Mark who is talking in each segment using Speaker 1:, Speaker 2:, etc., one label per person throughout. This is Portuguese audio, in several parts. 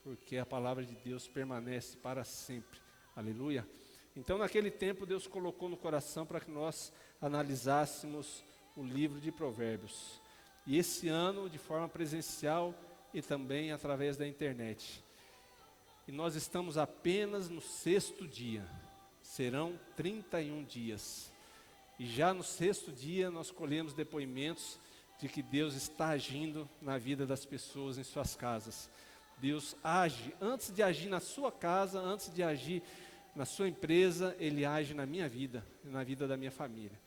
Speaker 1: porque a palavra de Deus permanece para sempre. Aleluia. Então, naquele tempo, Deus colocou no coração para que nós analisássemos o livro de Provérbios. E esse ano, de forma presencial e também através da internet. E nós estamos apenas no 6º dia. Serão 31 dias. E já no 6º dia nós colhemos depoimentos de que Deus está agindo na vida das pessoas em suas casas. Deus age, antes de agir na sua casa, antes de agir na sua empresa, Ele age na minha vida, na vida da minha família.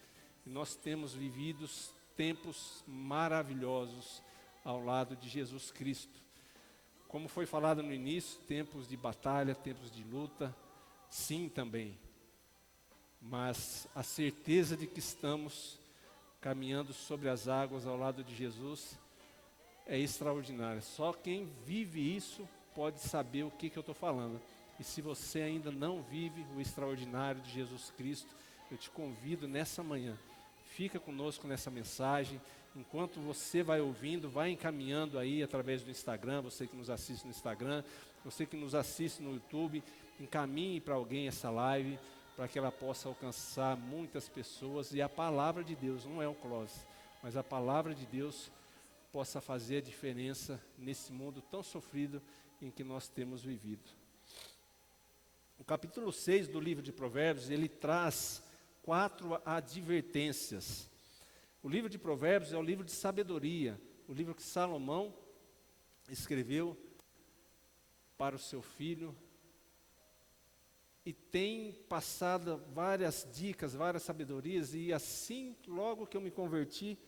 Speaker 1: E nós temos vivido tempos maravilhosos ao lado de Jesus Cristo. Como foi falado no início, tempos de batalha, tempos de luta, sim também. Mas a certeza de que estamos caminhando sobre as águas ao lado de Jesus é extraordinária. Só quem vive isso pode saber o que eu estou falando. E se você ainda não vive o extraordinário de Jesus Cristo, eu te convido nessa manhã, fica conosco nessa mensagem. Enquanto você vai ouvindo, vai encaminhando aí através do Instagram, você que nos assiste no Instagram, você que nos assiste no YouTube, encaminhe para alguém essa live, para que ela possa alcançar muitas pessoas e a palavra de Deus, não é o Clóvis, mas a palavra de Deus possa fazer a diferença nesse mundo tão sofrido em que nós temos vivido. O capítulo 6 do livro de Provérbios, ele traz 4 advertências. O livro de Provérbios é o livro de sabedoria, o livro que Salomão escreveu para o seu filho e tem passado várias dicas, várias sabedorias, e assim, logo que eu me converti,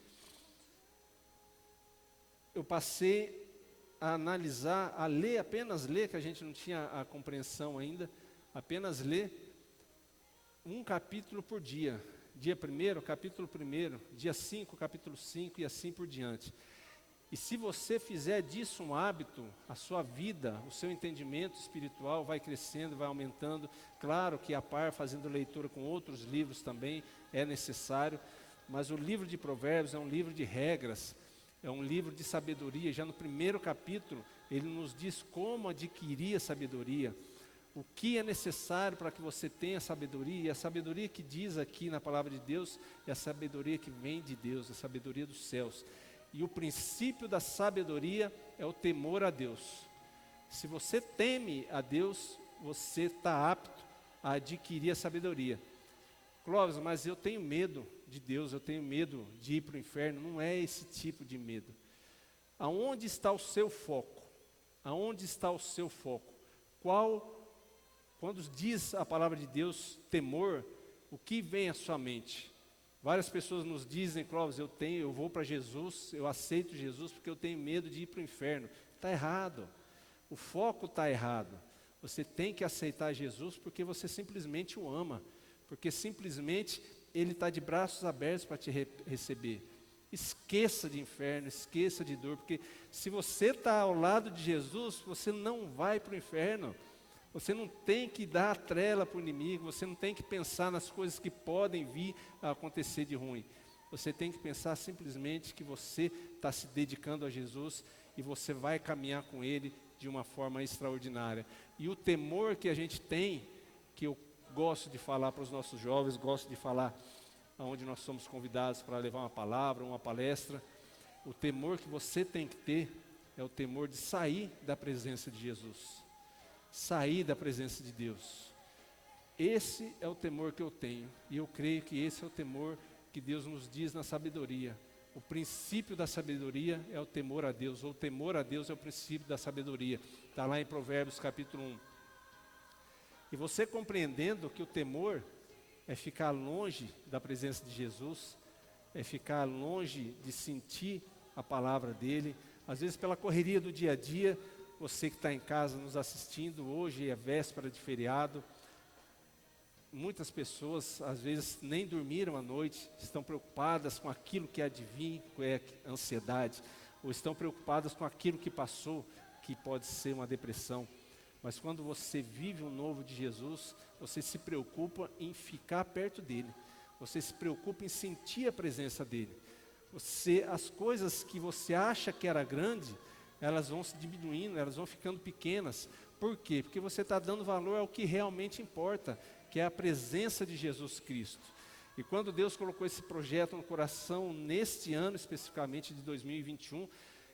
Speaker 1: eu passei a analisar, a ler, apenas ler, que a gente não tinha a compreensão ainda, apenas ler um capítulo por dia. Dia 1º, capítulo 1º, dia 5, capítulo 5 e assim por diante. E se você fizer disso um hábito, a sua vida, o seu entendimento espiritual vai crescendo, vai aumentando. Claro que a par, fazendo leitura com outros livros também é necessário, mas o livro de Provérbios é um livro de regras, é um livro de sabedoria. Já no 1º capítulo, ele nos diz como adquirir a sabedoria, o que é necessário para que você tenha sabedoria. E a sabedoria que diz aqui na palavra de Deus é a sabedoria que vem de Deus, a sabedoria dos céus. E o princípio da sabedoria é o temor a Deus. Se você teme a Deus, você está apto a adquirir a sabedoria. Clóvis, mas eu tenho medo de Deus, eu tenho medo de ir para o inferno. Não é esse tipo de medo. Aonde está o seu foco? Aonde está o seu foco? Quando diz a palavra de Deus, temor, o que vem à sua mente? Várias pessoas nos dizem, Clóvis, eu vou para Jesus, eu aceito Jesus porque eu tenho medo de ir para o inferno. Está errado. O foco está errado. Você tem que aceitar Jesus porque você simplesmente o ama. Porque simplesmente Ele está de braços abertos para te receber. Esqueça de inferno, esqueça de dor. Porque se você está ao lado de Jesus, você não vai para o inferno. Você não tem que dar trela para o inimigo, você não tem que pensar nas coisas que podem vir a acontecer de ruim. Você tem que pensar simplesmente que você está se dedicando a Jesus e você vai caminhar com Ele de uma forma extraordinária. E o temor que a gente tem, que eu gosto de falar para os nossos jovens, gosto de falar onde nós somos convidados para levar uma palavra, uma palestra, o temor que você tem que ter é o temor de sair da presença de Jesus. Sair da presença de Deus. Esse é o temor que eu tenho. E eu creio que esse é o temor que Deus nos diz na sabedoria. O princípio da sabedoria é o temor a Deus. Ou o temor a Deus é o princípio da sabedoria. Está lá em Provérbios capítulo 1. E você compreendendo que o temor é ficar longe da presença de Jesus, é ficar longe de sentir a palavra dEle. Às vezes pela correria do dia a dia, você que está em casa nos assistindo, hoje é véspera de feriado, muitas pessoas às vezes nem dormiram à noite, estão preocupadas com aquilo que há de vir, que é ansiedade, ou estão preocupadas com aquilo que passou, que pode ser uma depressão. Mas quando você vive o novo de Jesus, você se preocupa em ficar perto dEle, você se preocupa em sentir a presença dEle. As coisas que você acha que era grande, elas vão se diminuindo, elas vão ficando pequenas. Por quê? Porque você está dando valor ao que realmente importa, que é a presença de Jesus Cristo. E quando Deus colocou esse projeto no coração, neste ano especificamente de 2021,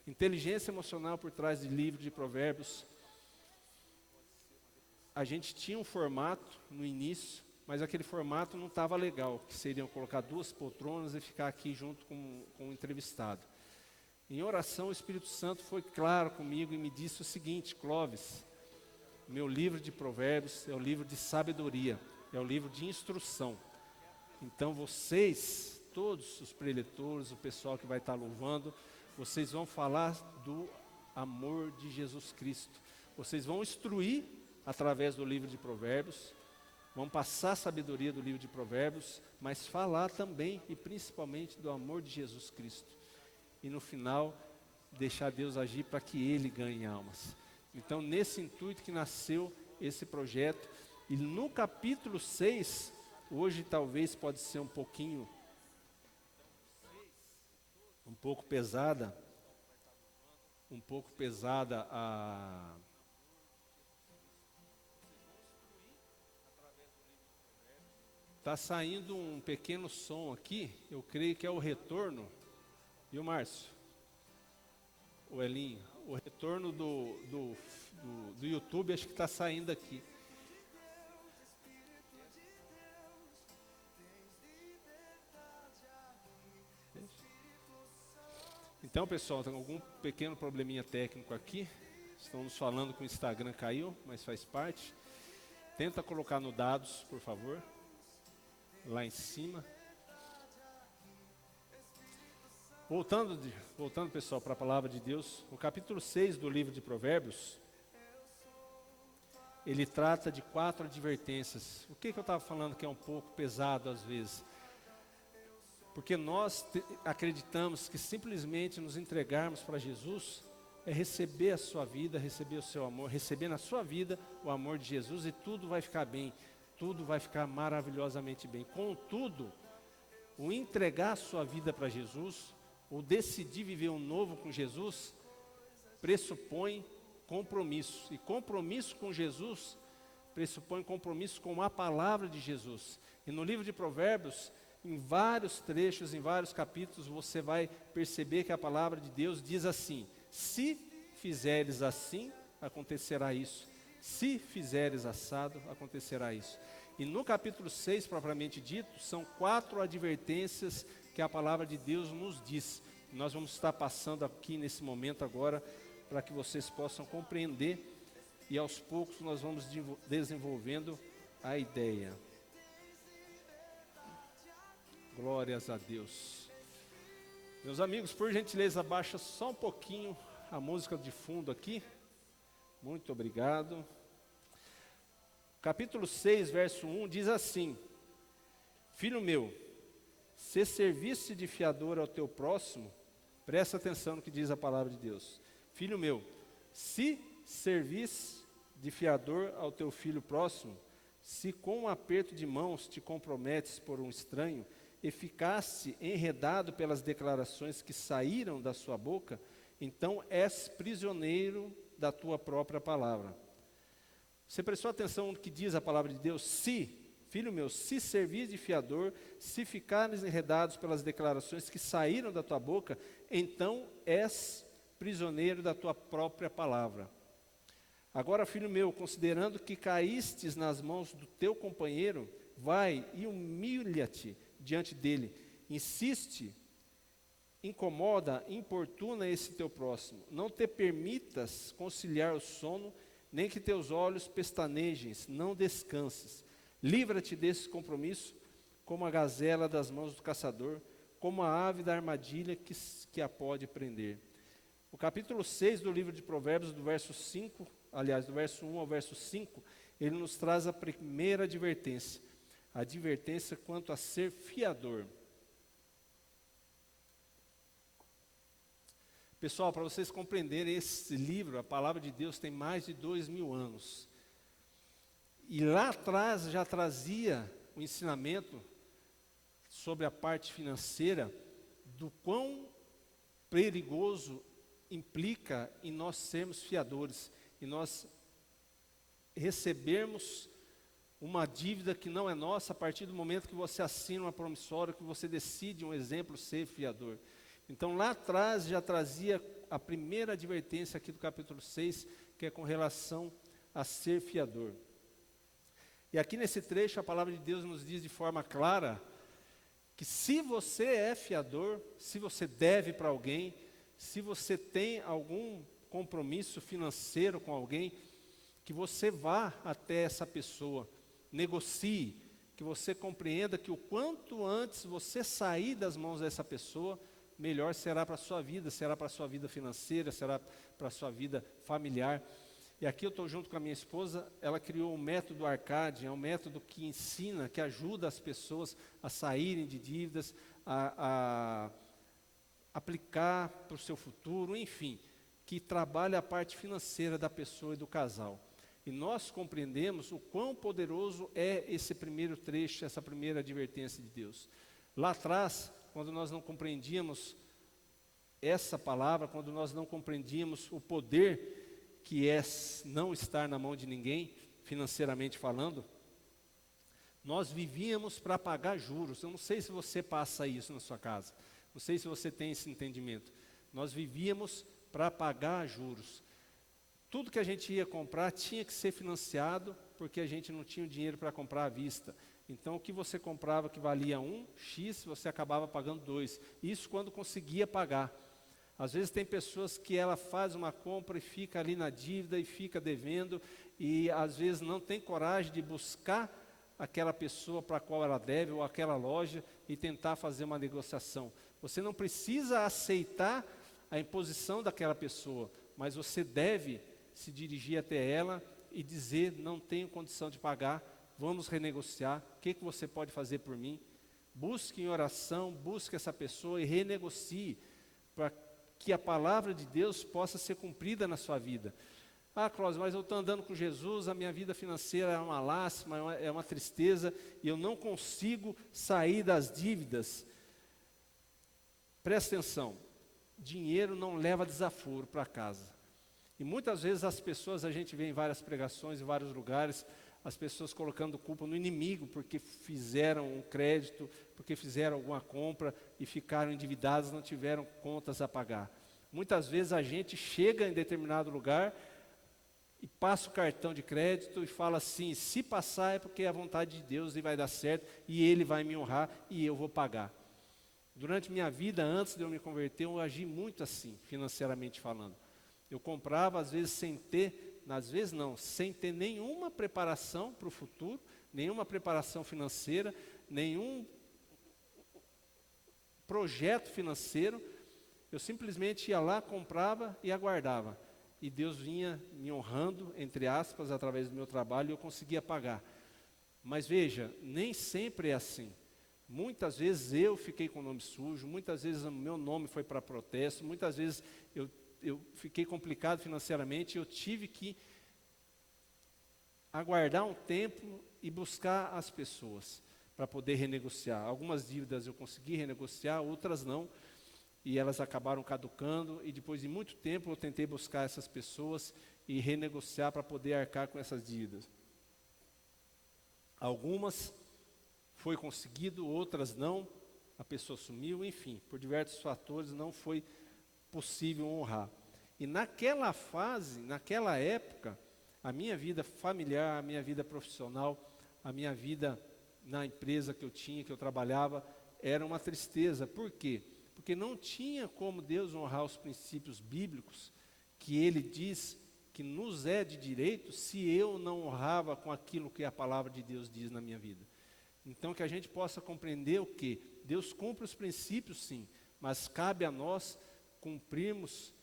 Speaker 1: inteligência emocional por trás do livro de Provérbios, a gente tinha um formato no início, mas aquele formato não estava legal, que seriam colocar 2 poltronas e ficar aqui junto com o entrevistado. Em oração, o Espírito Santo foi claro comigo e me disse o seguinte: Clóvis, meu livro de Provérbios é o livro de sabedoria, é o livro de instrução. Então vocês, todos os preletores, o pessoal que vai estar louvando, vocês vão falar do amor de Jesus Cristo. Vocês vão instruir através do livro de Provérbios, vão passar a sabedoria do livro de Provérbios, mas falar também e principalmente do amor de Jesus Cristo. E no final, deixar Deus agir para que Ele ganhe almas. Então, nesse intuito que nasceu esse projeto. E no capítulo 6, hoje talvez pode ser um pouco pesada a... Está saindo um pequeno som aqui, eu creio que é o retorno. E o Márcio? O Elinho? O retorno do YouTube, acho que está saindo aqui. Então, pessoal, tem algum pequeno probleminha técnico aqui. Estão nos falando que o Instagram caiu, mas faz parte. Tenta colocar no dados, por favor. Lá em cima. Voltando, pessoal, para a palavra de Deus, o capítulo 6 do livro de Provérbios, ele trata de 4 advertências. O que eu estava falando que é um pouco pesado às vezes? Porque nós acreditamos que simplesmente nos entregarmos para Jesus é receber a sua vida, receber o seu amor, receber na sua vida o amor de Jesus e tudo vai ficar bem, tudo vai ficar maravilhosamente bem. Contudo, o entregar a sua vida para Jesus, ou decidir viver um novo com Jesus, pressupõe compromisso. E compromisso com Jesus pressupõe compromisso com a palavra de Jesus. E no livro de Provérbios, em vários trechos, em vários capítulos, você vai perceber que a palavra de Deus diz assim: se fizeres assim, acontecerá isso. Se fizeres assado, acontecerá isso. E no capítulo 6, propriamente dito, são 4 advertências que a palavra de Deus nos diz. Nós vamos estar passando aqui nesse momento agora, para que vocês possam compreender, e aos poucos nós vamos desenvolvendo a ideia. Glórias a Deus. Meus amigos, por gentileza, abaixa só um pouquinho a música de fundo aqui. Muito obrigado. Capítulo 6, verso 1 diz assim: Filho meu, se servisse de fiador ao teu próximo, presta atenção no que diz a palavra de Deus. Filho meu, se servisse de fiador ao teu filho próximo, se com um aperto de mãos te comprometes por um estranho, e ficaste enredado pelas declarações que saíram da sua boca, então és prisioneiro da tua própria palavra. Você prestou atenção no que diz a palavra de Deus? Se, filho meu, se servir de fiador, se ficares enredados pelas declarações que saíram da tua boca, então és prisioneiro da tua própria palavra. Agora, filho meu, considerando que caístes nas mãos do teu companheiro, vai e humilha-te diante dele, insiste, incomoda, importuna esse teu próximo, não te permitas conciliar o sono, nem que teus olhos pestanejem, não descanses, livra-te desse compromisso, como a gazela das mãos do caçador, como a ave da armadilha que a pode prender. O capítulo 6 do livro de Provérbios, do verso 1 ao verso 5, ele nos traz a primeira advertência, a advertência quanto a ser fiador. Pessoal, para vocês compreenderem, esse livro, a palavra de Deus, tem mais de 2000 anos. E lá atrás já trazia o ensinamento sobre a parte financeira, do quão perigoso implica em nós sermos fiadores, e nós recebermos uma dívida que não é nossa a partir do momento que você assina uma promissória, que você decide, um exemplo, ser fiador. Então lá atrás já trazia a primeira advertência aqui do capítulo 6, que é com relação a ser fiador. E aqui nesse trecho a palavra de Deus nos diz de forma clara que se você é fiador, se você deve para alguém, se você tem algum compromisso financeiro com alguém, que você vá até essa pessoa, negocie, que você compreenda que o quanto antes você sair das mãos dessa pessoa, melhor será para a sua vida, será para a sua vida financeira, será para a sua vida familiar. E aqui eu estou junto com a minha esposa, ela criou um método Arcade, é um método que ensina, que ajuda as pessoas a saírem de dívidas, a aplicar para o seu futuro, enfim, que trabalha a parte financeira da pessoa e do casal. E nós compreendemos o quão poderoso é esse primeiro trecho, essa primeira advertência de Deus. Lá atrás, quando nós não compreendíamos essa palavra, quando nós não compreendíamos o poder que é não estar na mão de ninguém, financeiramente falando, nós vivíamos para pagar juros. Eu não sei se você passa isso na sua casa, não sei se você tem esse entendimento. Nós vivíamos para pagar juros. Tudo que a gente ia comprar tinha que ser financiado, porque a gente não tinha o dinheiro para comprar à vista. Então o que você comprava que valia X, você acabava pagando 2. Isso quando conseguia pagar. Às vezes tem pessoas que ela faz uma compra e fica ali na dívida e fica devendo, e às vezes não tem coragem de buscar aquela pessoa para a qual ela deve, ou aquela loja, e tentar fazer uma negociação. Você não precisa aceitar a imposição daquela pessoa, mas você deve se dirigir até ela e dizer: não tenho condição de pagar, vamos renegociar, o que você pode fazer por mim? Busque em oração, busque essa pessoa e renegocie, para que a palavra de Deus possa ser cumprida na sua vida. Ah, Cláudio, mas eu estou andando com Jesus, a minha vida financeira é uma lástima, é uma tristeza, e eu não consigo sair das dívidas. Presta atenção, dinheiro não leva desaforo para casa. E muitas vezes as pessoas, a gente vê em várias pregações, em vários lugares, as pessoas colocando culpa no inimigo, porque fizeram um crédito, porque fizeram alguma compra e ficaram endividados, não tiveram contas a pagar. Muitas vezes a gente chega em determinado lugar e passa o cartão de crédito e fala assim: se passar é porque é a vontade de Deus e vai dar certo, e Ele vai me honrar e eu vou pagar. Durante minha vida, antes de eu me converter, eu agi muito assim, financeiramente falando. Eu comprava, às vezes, sem ter nenhuma preparação para o futuro, nenhuma preparação financeira, nenhum projeto financeiro. Eu simplesmente ia lá, comprava e aguardava. E Deus vinha me honrando, entre aspas, através do meu trabalho, e eu conseguia pagar. Mas veja, nem sempre é assim. Muitas vezes eu fiquei com o nome sujo, muitas vezes o meu nome foi para protesto, muitas vezes eu fiquei complicado financeiramente, eu tive que aguardar um tempo e buscar as pessoas para poder renegociar. Algumas dívidas eu consegui renegociar, outras não, e elas acabaram caducando, e depois de muito tempo eu tentei buscar essas pessoas e renegociar para poder arcar com essas dívidas. Algumas foi conseguido, outras não, a pessoa sumiu, enfim, por diversos fatores não foi possível honrar. E naquela fase, naquela época, a minha vida familiar, a minha vida profissional, a minha vida na empresa que eu tinha, que eu trabalhava, era uma tristeza. Por quê? Porque não tinha como Deus honrar os princípios bíblicos, que Ele diz que nos é de direito, se eu não honrava com aquilo que a palavra de Deus diz na minha vida. Então que a gente possa compreender o quê? Deus cumpre os princípios sim, mas cabe a nós cumprirmos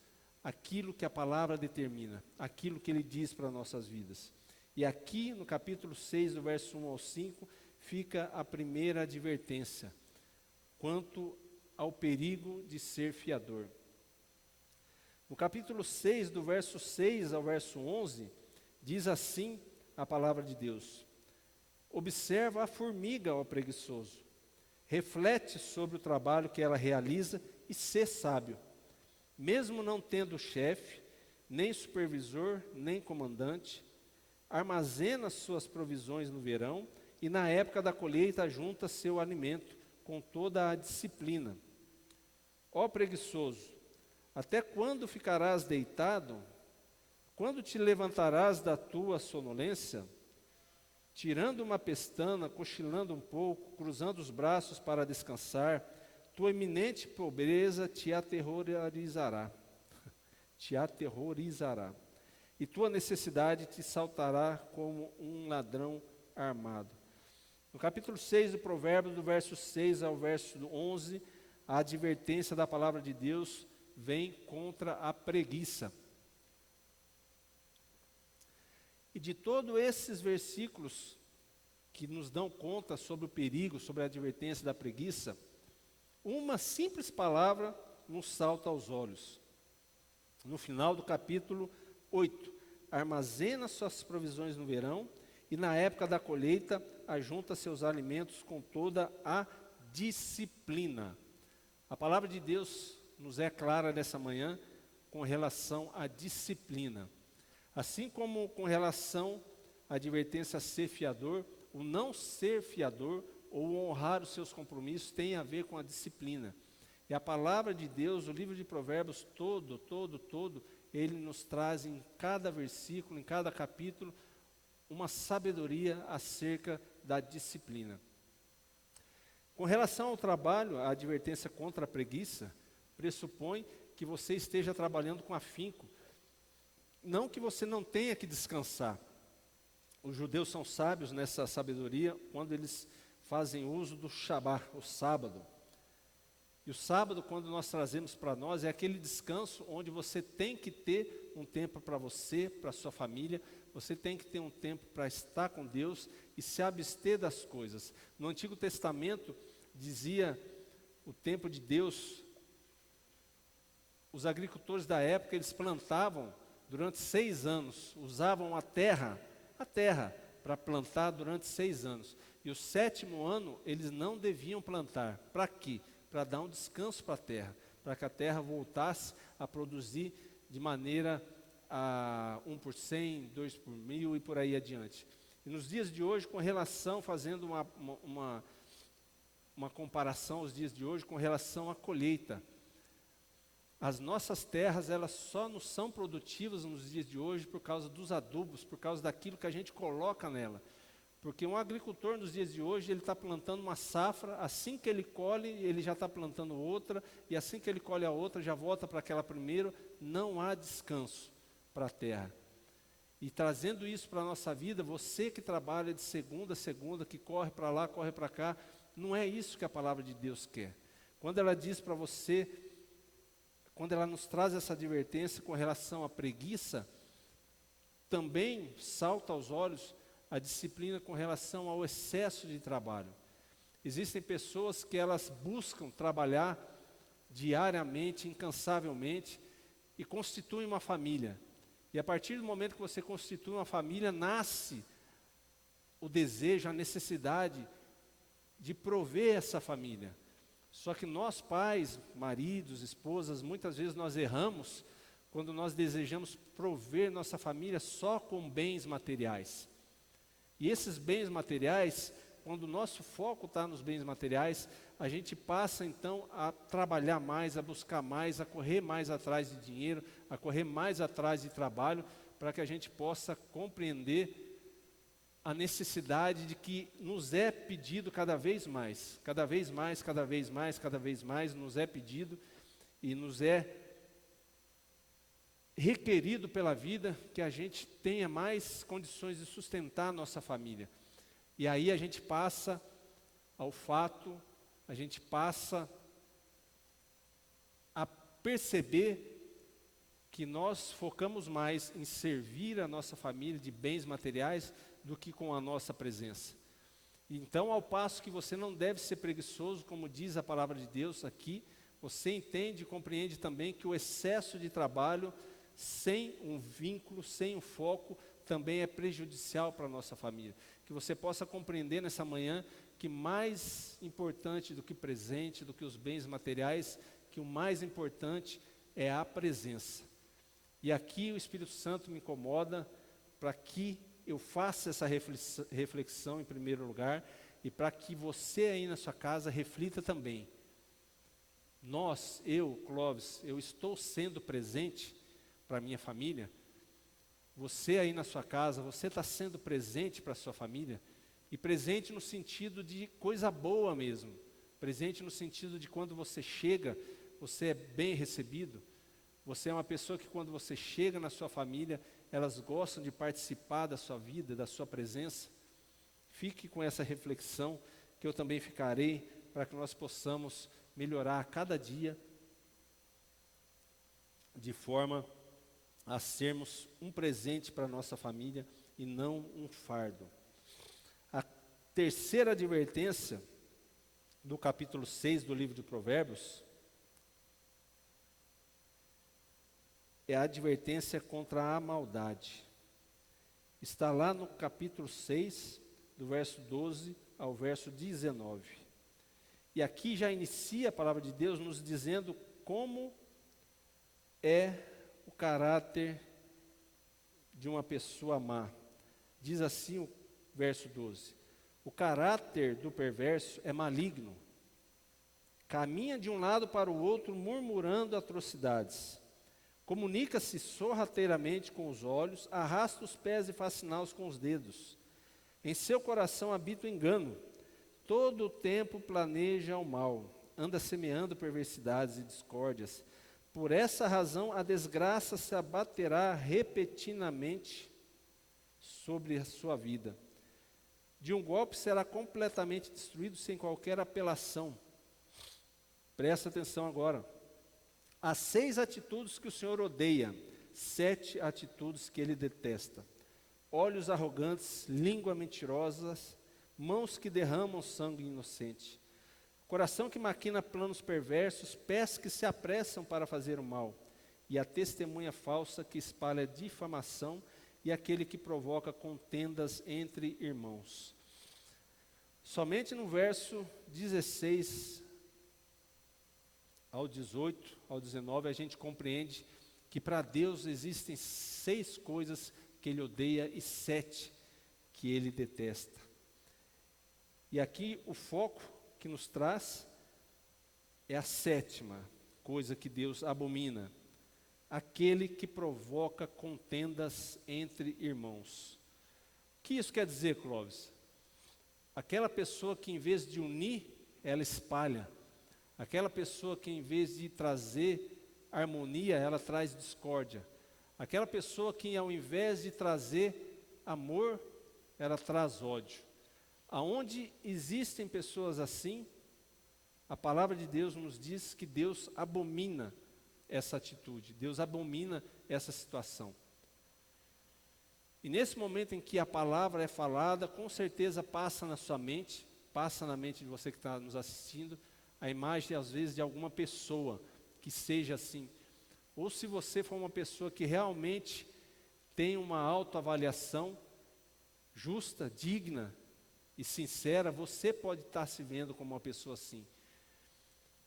Speaker 1: aquilo que a palavra determina, aquilo que Ele diz para nossas vidas. E aqui no capítulo 6, do verso 1 ao 5, fica a primeira advertência, quanto ao perigo de ser fiador. No capítulo 6, do verso 6 ao verso 11, diz assim a palavra de Deus: observa a formiga, ó preguiçoso, reflete sobre o trabalho que ela realiza e sê sábio. mesmo não tendo chefe, nem supervisor, nem comandante, armazena suas provisões no verão e na época da colheita junta seu alimento com toda a disciplina. Ó preguiçoso, até quando ficarás deitado? Quando te levantarás da tua sonolência? Tirando uma pestana, cochilando um pouco, cruzando os braços para descansar, tua iminente pobreza te aterrorizará. Te aterrorizará. E tua necessidade te saltará como um ladrão armado. No capítulo 6 do Provérbios, do verso 6 ao verso 11, a advertência da palavra de Deus vem contra a preguiça. E de todos esses versículos que nos dão conta sobre o perigo, sobre a advertência da preguiça, uma simples palavra nos salta aos olhos. No final do capítulo 8, armazena suas provisões no verão e na época da colheita ajunta seus alimentos com toda a disciplina. A palavra de Deus nos é clara nessa manhã com relação à disciplina. Assim como com relação à advertência a ser fiador, o não ser fiador ou honrar os seus compromissos tem a ver com a disciplina. E a palavra de Deus, o livro de Provérbios todo, ele nos traz em cada versículo, em cada capítulo, uma sabedoria acerca da disciplina. Com relação ao trabalho, a advertência contra a preguiça pressupõe que você esteja trabalhando com afinco. Não que você não tenha que descansar. Os judeus são sábios nessa sabedoria quando eles fazem uso do Shabá, o sábado. E o sábado, quando nós trazemos para nós, é aquele descanso onde você tem que ter um tempo para você, para a sua família, você tem que ter um tempo para estar com Deus e se abster das coisas. No Antigo Testamento, dizia o tempo de Deus, os agricultores da época, eles plantavam durante 6 anos, usavam a terra para plantar durante 6 anos. E o 7º ano, eles não deviam plantar. Para quê? Para dar um descanso para a terra, para que a terra voltasse a produzir de maneira a 1 por 100, 2 por 1000 e por aí adiante. E nos dias de hoje, com relação, fazendo uma comparação aos dias de hoje, com relação à colheita, as nossas terras, elas só não são produtivas nos dias de hoje por causa dos adubos, por causa daquilo que a gente coloca nela. Porque um agricultor nos dias de hoje, ele está plantando uma safra, assim que ele colhe, ele já está plantando outra, e assim que ele colhe a outra, já volta para aquela primeira, não há descanso para a terra. E trazendo isso para a nossa vida, você que trabalha de segunda a segunda, que corre para lá, corre para cá, não é isso que a palavra de Deus quer. Quando ela diz para você, quando ela nos traz essa advertência com relação à preguiça, também salta aos olhos a disciplina com relação ao excesso de trabalho. Existem pessoas que elas buscam trabalhar diariamente, incansavelmente, e constituem uma família. E a partir do momento que você constitui uma família, nasce o desejo, a necessidade de prover essa família. Só que nós pais, maridos, esposas, muitas vezes nós erramos quando nós desejamos prover nossa família só com bens materiais. E esses bens materiais, quando o nosso foco está nos bens materiais, a gente passa então a trabalhar mais, a buscar mais, a correr mais atrás de dinheiro, a correr mais atrás de trabalho, para que a gente possa compreender a necessidade de que nos é pedido cada vez mais, cada vez mais, cada vez mais, cada vez mais, nos é pedido e nos é requerido pela vida que a gente tenha mais condições de sustentar a nossa família. E aí a gente passa ao fato, a gente passa a perceber que nós focamos mais em servir a nossa família de bens materiais do que com a nossa presença. Então, ao passo que você não deve ser preguiçoso, como diz a palavra de Deus aqui, você entende e compreende também que o excesso de trabalho sem um vínculo, sem um foco, também é prejudicial para a nossa família. Que você possa compreender nessa manhã que mais importante do que presente, do que os bens materiais, que o mais importante é a presença. E aqui o Espírito Santo me incomoda para que eu faça essa reflexão em primeiro lugar e para que você aí na sua casa reflita também. Clóvis, eu estou sendo presente para a minha família? Você aí na sua casa, você está sendo presente para a sua família? E presente no sentido de coisa boa mesmo. Presente no sentido de quando você chega, você é bem recebido. Você é uma pessoa que quando você chega na sua família, elas gostam de participar da sua vida, da sua presença. Fique com essa reflexão, que eu também ficarei, para que nós possamos melhorar a cada dia, de forma a sermos um presente para a nossa família e não um fardo. A terceira advertência, do capítulo 6 do livro de Provérbios, é a advertência contra a maldade. Está lá no capítulo 6, do verso 12 ao verso 19. E aqui já inicia a palavra de Deus nos dizendo como é o caráter de uma pessoa má. Diz assim o verso 12: o caráter do perverso é maligno, caminha de um lado para o outro murmurando atrocidades. Comunica-se sorrateiramente com os olhos, arrasta os pés e faz sinais com os dedos. Em seu coração habita o engano, todo o tempo planeja o mal, anda semeando perversidades e discórdias. Por essa razão a desgraça se abaterá repetidamente sobre a sua vida. De um golpe será completamente destruído sem qualquer apelação. Presta atenção agora. Há 6 atitudes que o Senhor odeia, 7 atitudes que Ele detesta: olhos arrogantes, língua mentirosas, mãos que derramam sangue inocente, coração que maquina planos perversos, pés que se apressam para fazer o mal, e a testemunha falsa que espalha difamação, e aquele que provoca contendas entre irmãos. Somente no verso 16 ao 18, ao 19, a gente compreende que para Deus existem 6 coisas que Ele odeia e 7 que Ele detesta. E aqui o foco que nos traz é a 7ª coisa que Deus abomina: aquele que provoca contendas entre irmãos. O que isso quer dizer, Clóvis? Aquela pessoa que em vez de unir, ela espalha. Aquela pessoa que em vez de trazer harmonia, ela traz discórdia. Aquela pessoa que ao invés de trazer amor, ela traz ódio. Aonde existem pessoas assim, a palavra de Deus nos diz que Deus abomina essa atitude, Deus abomina essa situação. E nesse momento em que a palavra é falada, com certeza passa na sua mente, passa na mente de você que está nos assistindo, a imagem às vezes de alguma pessoa que seja assim. Ou se você for uma pessoa que realmente tem uma autoavaliação justa, digna e sincera, você pode estar se vendo como uma pessoa assim.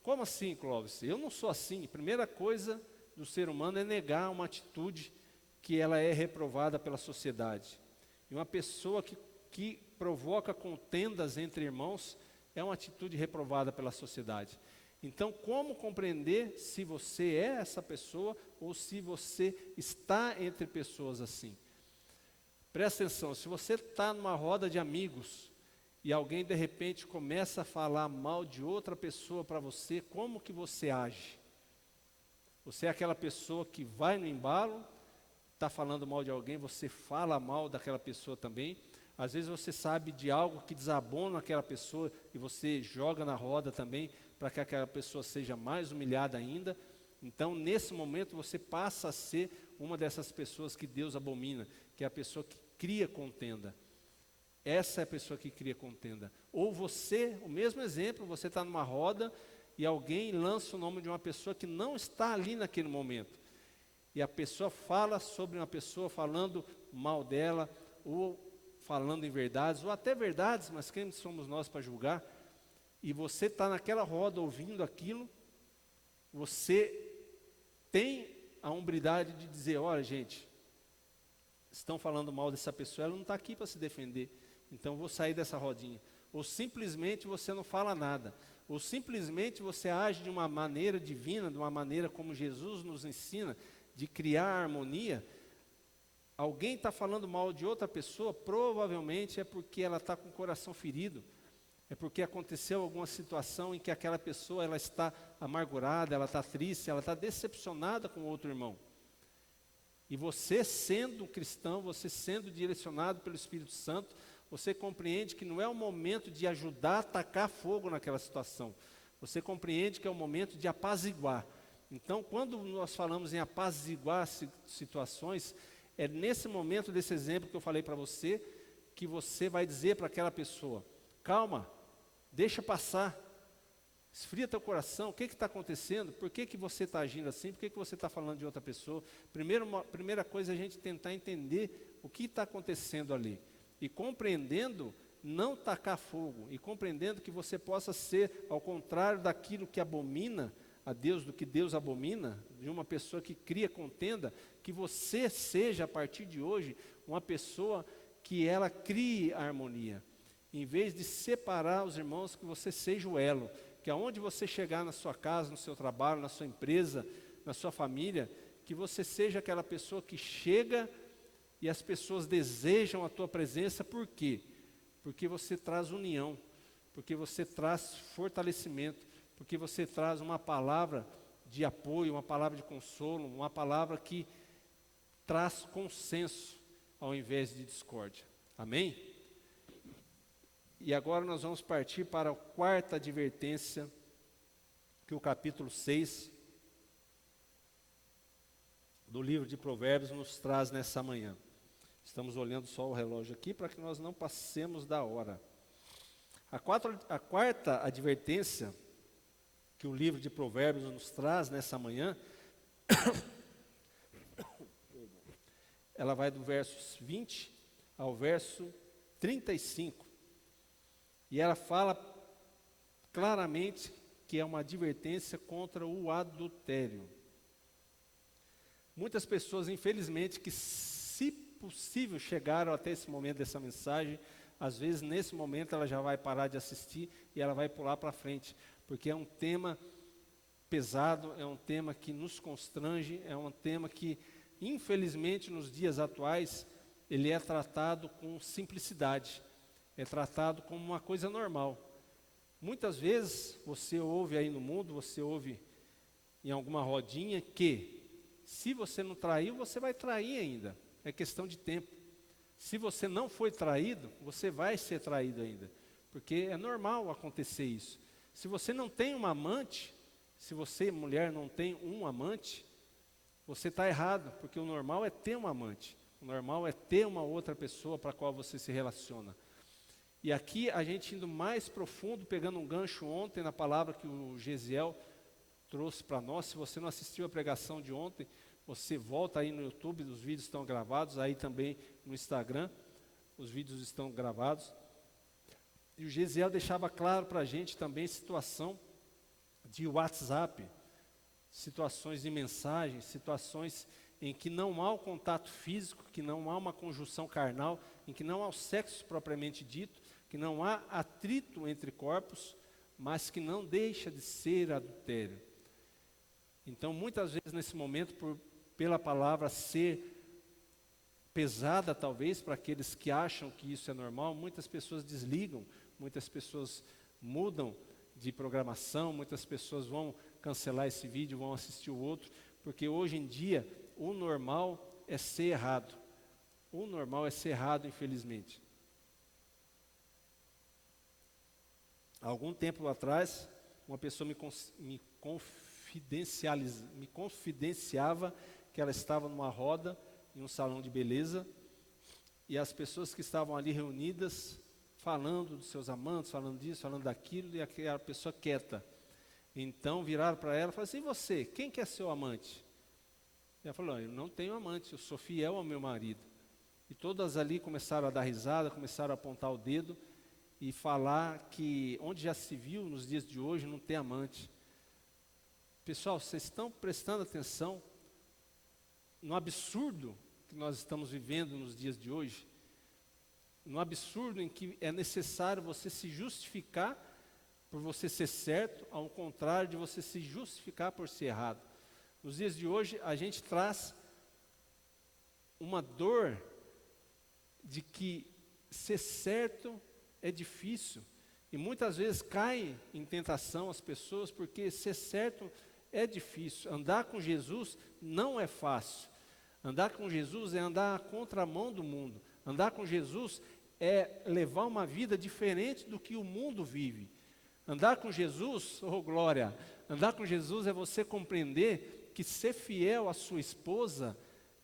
Speaker 1: Como assim, Clóvis? Eu não sou assim. Primeira coisa do ser humano é negar uma atitude que ela é reprovada pela sociedade. E uma pessoa que provoca contendas entre irmãos é uma atitude reprovada pela sociedade. Então, como compreender se você é essa pessoa ou se você está entre pessoas assim? Presta atenção, se você está numa roda de amigos e alguém de repente começa a falar mal de outra pessoa para você, como que você age? Você é aquela pessoa que vai no embalo, está falando mal de alguém, você fala mal daquela pessoa também. Às vezes você sabe de algo que desabona aquela pessoa e você joga na roda também para que aquela pessoa seja mais humilhada ainda. Então, nesse momento, você passa a ser uma dessas pessoas que Deus abomina, que é a pessoa que cria contenda. Essa é a pessoa que cria contenda. Ou você, o mesmo exemplo, você está numa roda e alguém lança o nome de uma pessoa que não está ali naquele momento. E a pessoa fala sobre uma pessoa, falando mal dela, ou falando em verdades, ou até verdades, mas quem somos nós para julgar? E você está naquela roda ouvindo aquilo, você tem a hombridade de dizer, olha gente, estão falando mal dessa pessoa, ela não está aqui para se defender, então vou sair dessa rodinha. Ou simplesmente você não fala nada, ou simplesmente você age de uma maneira divina, de uma maneira como Jesus nos ensina, de criar harmonia. Alguém está falando mal de outra pessoa, provavelmente é porque ela está com o coração ferido, é porque aconteceu alguma situação em que aquela pessoa ela está amargurada, ela está triste, ela está decepcionada com outro irmão. E você sendo cristão, você sendo direcionado pelo Espírito Santo, você compreende que não é o momento de ajudar a tacar fogo naquela situação. Você compreende que é o momento de apaziguar. Então, quando nós falamos em apaziguar situações, é nesse momento desse exemplo que eu falei para você, que você vai dizer para aquela pessoa, calma, deixa passar, esfria teu coração, o que está acontecendo? Por que você está agindo assim? Por que você está falando de outra pessoa? Primeira coisa é a gente tentar entender o que está acontecendo ali. E compreendendo, não tacar fogo. E compreendendo que você possa ser, ao contrário daquilo que abomina a Deus, do que Deus abomina, de uma pessoa que cria contenda, que você seja, a partir de hoje, uma pessoa que ela crie harmonia. Em vez de separar os irmãos, que você seja o elo. Que aonde você chegar na sua casa, no seu trabalho, na sua empresa, na sua família, que você seja aquela pessoa que chega e as pessoas desejam a tua presença. Por quê? Porque você traz união, porque você traz fortalecimento, porque você traz uma palavra de apoio, uma palavra de consolo, uma palavra que traz consenso ao invés de discórdia. Amém? E agora nós vamos partir para a quarta advertência que o capítulo 6 do livro de Provérbios nos traz nessa manhã. Estamos olhando só o relógio aqui para que nós não passemos da hora. A quarta advertência que o livro de Provérbios nos traz nessa manhã, ela vai do verso 20 ao verso 35. E ela fala claramente que é uma advertência contra o adultério. Muitas pessoas, infelizmente, que se possível chegaram até esse momento dessa mensagem, às vezes nesse momento ela já vai parar de assistir e ela vai pular para frente, porque é um tema pesado, é um tema que nos constrange, é um tema que, infelizmente, nos dias atuais, ele é tratado com simplicidade. É tratado como uma coisa normal. Muitas vezes você ouve aí no mundo, você ouve em alguma rodinha que se você não traiu, você vai trair ainda. É questão de tempo. Se você não foi traído, você vai ser traído ainda. Porque é normal acontecer isso. Se você não tem uma amante, se você, mulher, não tem um amante, você está errado, porque o normal é ter um amante. O normal é ter uma outra pessoa para a qual você se relaciona. E aqui a gente indo mais profundo, pegando um gancho ontem na palavra que o Gesiel trouxe para nós. Se você não assistiu a pregação de ontem, você volta aí no YouTube, os vídeos estão gravados, aí também no Instagram, os vídeos estão gravados. E o Gesiel deixava claro para a gente também situação de WhatsApp, situações de mensagem, situações em que não há o contato físico, que não há uma conjunção carnal, em que não há o sexo propriamente dito, que não há atrito entre corpos, mas que não deixa de ser adultério. Então, muitas vezes nesse momento, pela palavra ser pesada talvez para aqueles que acham que isso é normal, muitas pessoas desligam, muitas pessoas mudam de programação, muitas pessoas vão cancelar esse vídeo, vão assistir o outro, porque hoje em dia o normal é ser errado. O normal é ser errado, infelizmente. Há algum tempo atrás, uma pessoa me confidenciava que ela estava numa roda, em um salão de beleza, e as pessoas que estavam ali reunidas, falando dos seus amantes, falando disso, falando daquilo, e aquela pessoa quieta. Então viraram para ela e falaram assim, e você, quem que é seu amante? E ela falou, eu não tenho amante, eu sou fiel ao meu marido. E todas ali começaram a dar risada, começaram a apontar o dedo e falar que onde já se viu nos dias de hoje não ter amante. Pessoal, vocês estão prestando atenção no absurdo que nós estamos vivendo nos dias de hoje? No absurdo em que é necessário você se justificar por você ser certo, ao contrário de você se justificar por ser errado. Nos dias de hoje, a gente traz uma dor de que ser certo é difícil. E muitas vezes cai em tentação as pessoas, porque ser certo é difícil. Andar com Jesus não é fácil. Andar com Jesus é andar à contramão do mundo. Andar com Jesus é levar uma vida diferente do que o mundo vive. Andar com Jesus, oh glória, andar com Jesus é você compreender que ser fiel à sua esposa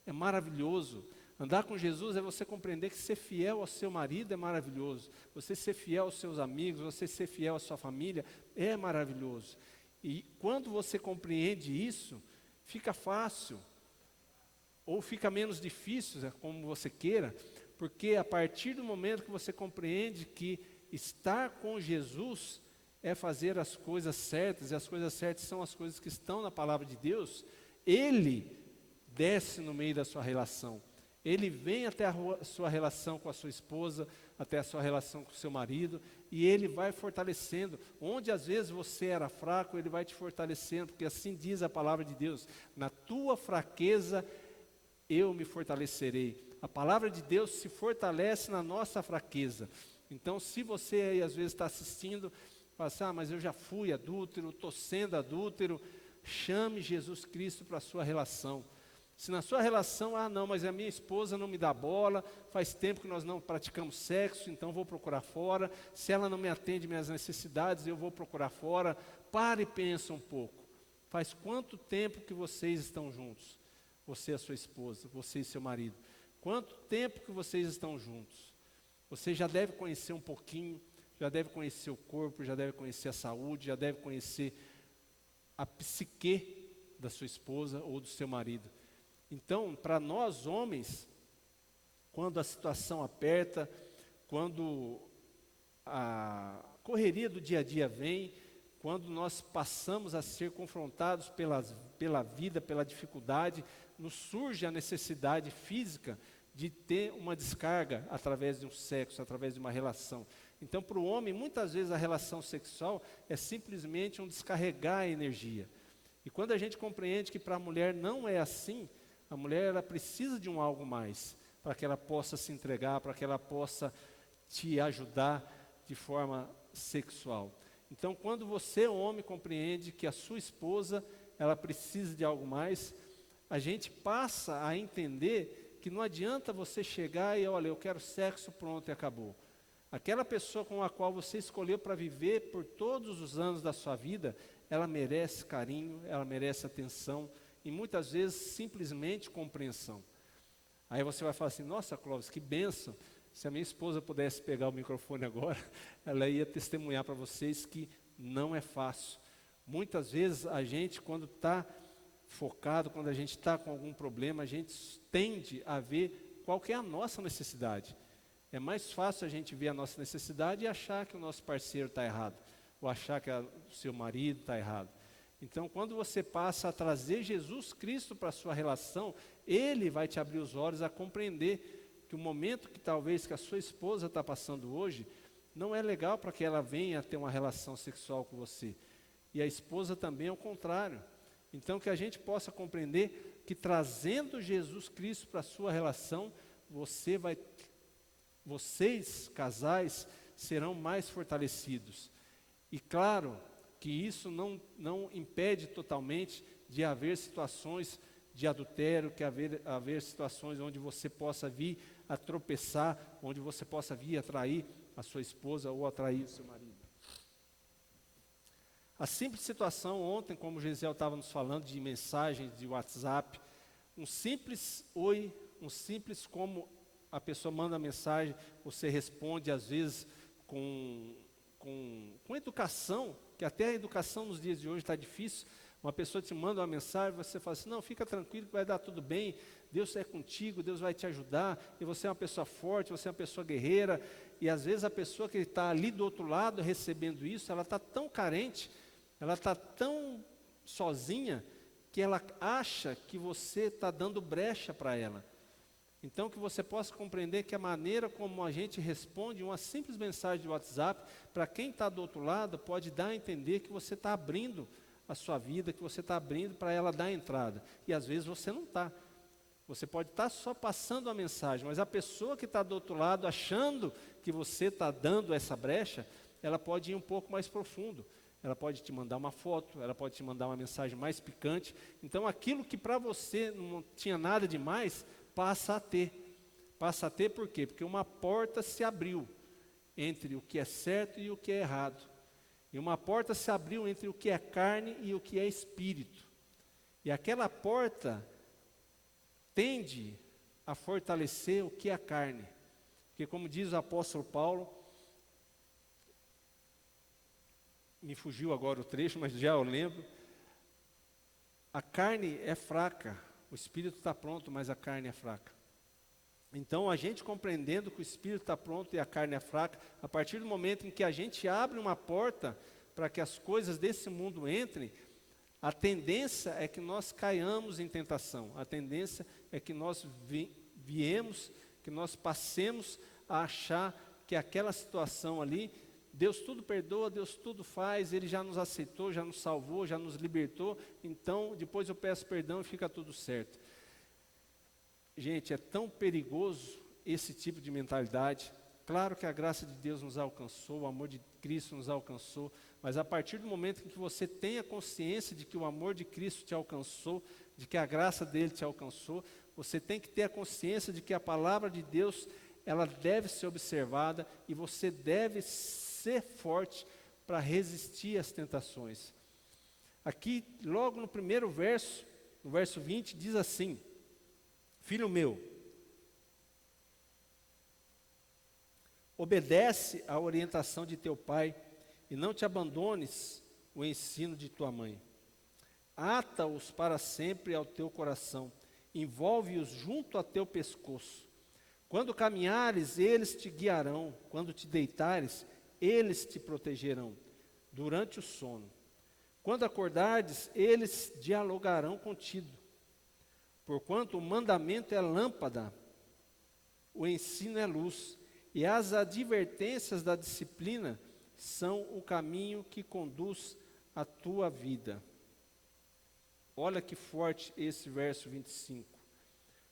Speaker 1: é maravilhoso. Andar com Jesus é você compreender que ser fiel ao seu marido é maravilhoso. Você ser fiel aos seus amigos, você ser fiel à sua família é maravilhoso. E quando você compreende isso, fica fácil. Ou fica menos difícil, como você queira. Porque a partir do momento que você compreende que estar com Jesus é fazer as coisas certas, e as coisas certas são as coisas que estão na palavra de Deus, Ele desce no meio da sua relação. Ele vem até a sua relação com a sua esposa, até a sua relação com o seu marido, e Ele vai fortalecendo. Onde às vezes você era fraco, Ele vai te fortalecendo, porque assim diz a palavra de Deus: na tua fraqueza eu me fortalecerei. A palavra de Deus se fortalece na nossa fraqueza. Então, se você aí às vezes está assistindo, fala assim, mas eu já fui adúltero, estou sendo adúltero, chame Jesus Cristo para a sua relação. Se na sua relação, não, mas a minha esposa não me dá bola, faz tempo que nós não praticamos sexo, então vou procurar fora. Se ela não me atende minhas necessidades, eu vou procurar fora. Pare e pensa um pouco. Faz quanto tempo que vocês estão juntos? Você e a sua esposa, você e seu marido. Quanto tempo que vocês estão juntos? Você já deve conhecer um pouquinho, já deve conhecer o corpo, já deve conhecer a saúde, já deve conhecer a psique da sua esposa ou do seu marido. Então, para nós homens, quando a situação aperta, quando a correria do dia a dia vem, quando nós passamos a ser confrontados pela vida, pela dificuldade, nos surge a necessidade física de ter uma descarga através de um sexo, através de uma relação. Então, para o homem, muitas vezes a relação sexual é simplesmente um descarregar a energia. E quando a gente compreende que para a mulher não é assim, a mulher ela precisa de um algo mais, para que ela possa se entregar, para que ela possa te ajudar de forma sexual. Então, quando você, homem, compreende que a sua esposa, ela precisa de algo mais, a gente passa a entender que não adianta você chegar e, olha, eu quero sexo, pronto, e acabou. Aquela pessoa com a qual você escolheu para viver por todos os anos da sua vida, ela merece carinho, ela merece atenção, e muitas vezes simplesmente compreensão. Aí você vai falar assim, nossa Clóvis, que bênção, se a minha esposa pudesse pegar o microfone agora, ela ia testemunhar para vocês que não é fácil. Muitas vezes a gente, quando está focado, quando a gente está com algum problema, a gente tende a ver qual que é a nossa necessidade. É mais fácil a gente ver a nossa necessidade e achar que o nosso parceiro está errado, ou achar que o seu marido está errado. Então, quando você passa a trazer Jesus Cristo para a sua relação, Ele vai te abrir os olhos a compreender que o momento que talvez que a sua esposa está passando hoje, não é legal para que ela venha ter uma relação sexual com você. E a esposa também é o contrário. Então, que a gente possa compreender que trazendo Jesus Cristo para a sua relação, vocês, casais, serão mais fortalecidos. E claro, que isso não impede totalmente de haver situações de adultério, que haver situações onde você possa vir a tropeçar, onde você possa vir a trair a sua esposa ou atrair o seu marido. A simples situação ontem, como o Gesiel estava nos falando de mensagens de WhatsApp, um simples oi, um simples como a pessoa manda a mensagem, você responde às vezes com educação, que até a educação nos dias de hoje está difícil. Uma pessoa te manda uma mensagem, você fala assim, não, fica tranquilo que vai dar tudo bem, Deus é contigo, Deus vai te ajudar, e você é uma pessoa forte, você é uma pessoa guerreira, e às vezes a pessoa que está ali do outro lado recebendo isso, ela está tão carente, ela está tão sozinha que ela acha que você está dando brecha para ela. Então, que você possa compreender que a maneira como a gente responde uma simples mensagem de WhatsApp, para quem está do outro lado, pode dar a entender que você está abrindo a sua vida, que você está abrindo para ela dar entrada. E às vezes você não está. Você pode estar só passando a mensagem, mas a pessoa que está do outro lado, achando que você está dando essa brecha, ela pode ir um pouco mais profundo. Ela pode te mandar uma foto, ela pode te mandar uma mensagem mais picante. Então, aquilo que para você não tinha nada demais, passa a ter. Passa a ter por quê? Porque uma porta se abriu entre o que é certo e o que é errado. E uma porta se abriu entre o que é carne e o que é espírito. E aquela porta tende a fortalecer o que é a carne. Porque como diz o apóstolo Paulo, me fugiu agora o trecho, mas já eu lembro, a carne é fraca, o espírito está pronto, mas a carne é fraca. Então, a gente compreendendo que o espírito está pronto e a carne é fraca, a partir do momento em que a gente abre uma porta para que as coisas desse mundo entrem, a tendência é que nós caiamos em tentação, a tendência é que nós viemos, que nós passemos a achar que aquela situação ali, Deus tudo perdoa, Deus tudo faz, Ele já nos aceitou, já nos salvou, já nos libertou, então depois eu peço perdão e fica tudo certo. Gente, é tão perigoso esse tipo de mentalidade. Claro que a graça de Deus nos alcançou, o amor de Cristo nos alcançou, mas a partir do momento em que você tem a consciência de que o amor de Cristo te alcançou, de que a graça dele te alcançou, você tem que ter a consciência de que a palavra de Deus, ela deve ser observada e você deve ser forte para resistir às tentações. Aqui, logo no primeiro verso, no verso 20, diz assim: Filho meu, obedece à orientação de teu pai e não te abandones o ensino de tua mãe. Ata-os para sempre ao teu coração, envolve-os junto a teu pescoço. Quando caminhares, eles te guiarão, quando te deitares, eles te protegerão durante o sono. Quando acordares, eles dialogarão contigo. Porquanto o mandamento é lâmpada, o ensino é luz, e as advertências da disciplina são o caminho que conduz a tua vida. Olha que forte esse verso 25.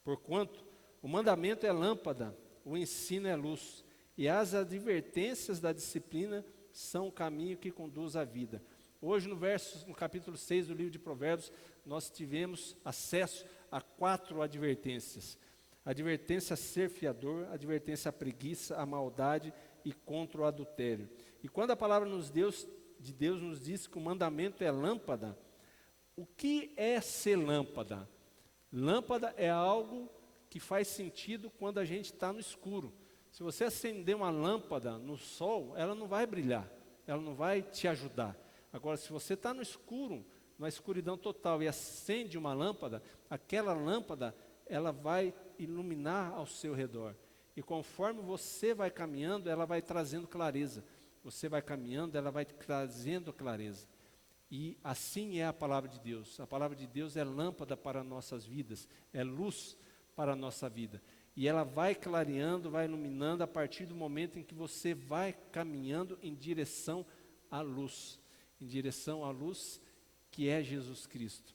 Speaker 1: Porquanto o mandamento é lâmpada, o ensino é luz, e as advertências da disciplina são o caminho que conduz à vida. Hoje no capítulo 6 do livro de Provérbios, nós tivemos acesso a 4 advertências. Advertência a ser fiador, advertência à preguiça, à maldade e contra o adultério. E quando a palavra de Deus nos diz que o mandamento é lâmpada, o que é ser lâmpada? Lâmpada é algo que faz sentido quando a gente está no escuro. Se você acender uma lâmpada no sol, ela não vai brilhar, ela não vai te ajudar. Agora, se você está no escuro, na escuridão total, e acende uma lâmpada, aquela lâmpada, ela vai iluminar ao seu redor. E conforme você vai caminhando, ela vai trazendo clareza. Você vai caminhando, ela vai trazendo clareza. E assim é a palavra de Deus. A palavra de Deus é lâmpada para nossas vidas, é luz para a nossa vida. E ela vai clareando, vai iluminando a partir do momento em que você vai caminhando em direção à luz. Em direção à luz que é Jesus Cristo.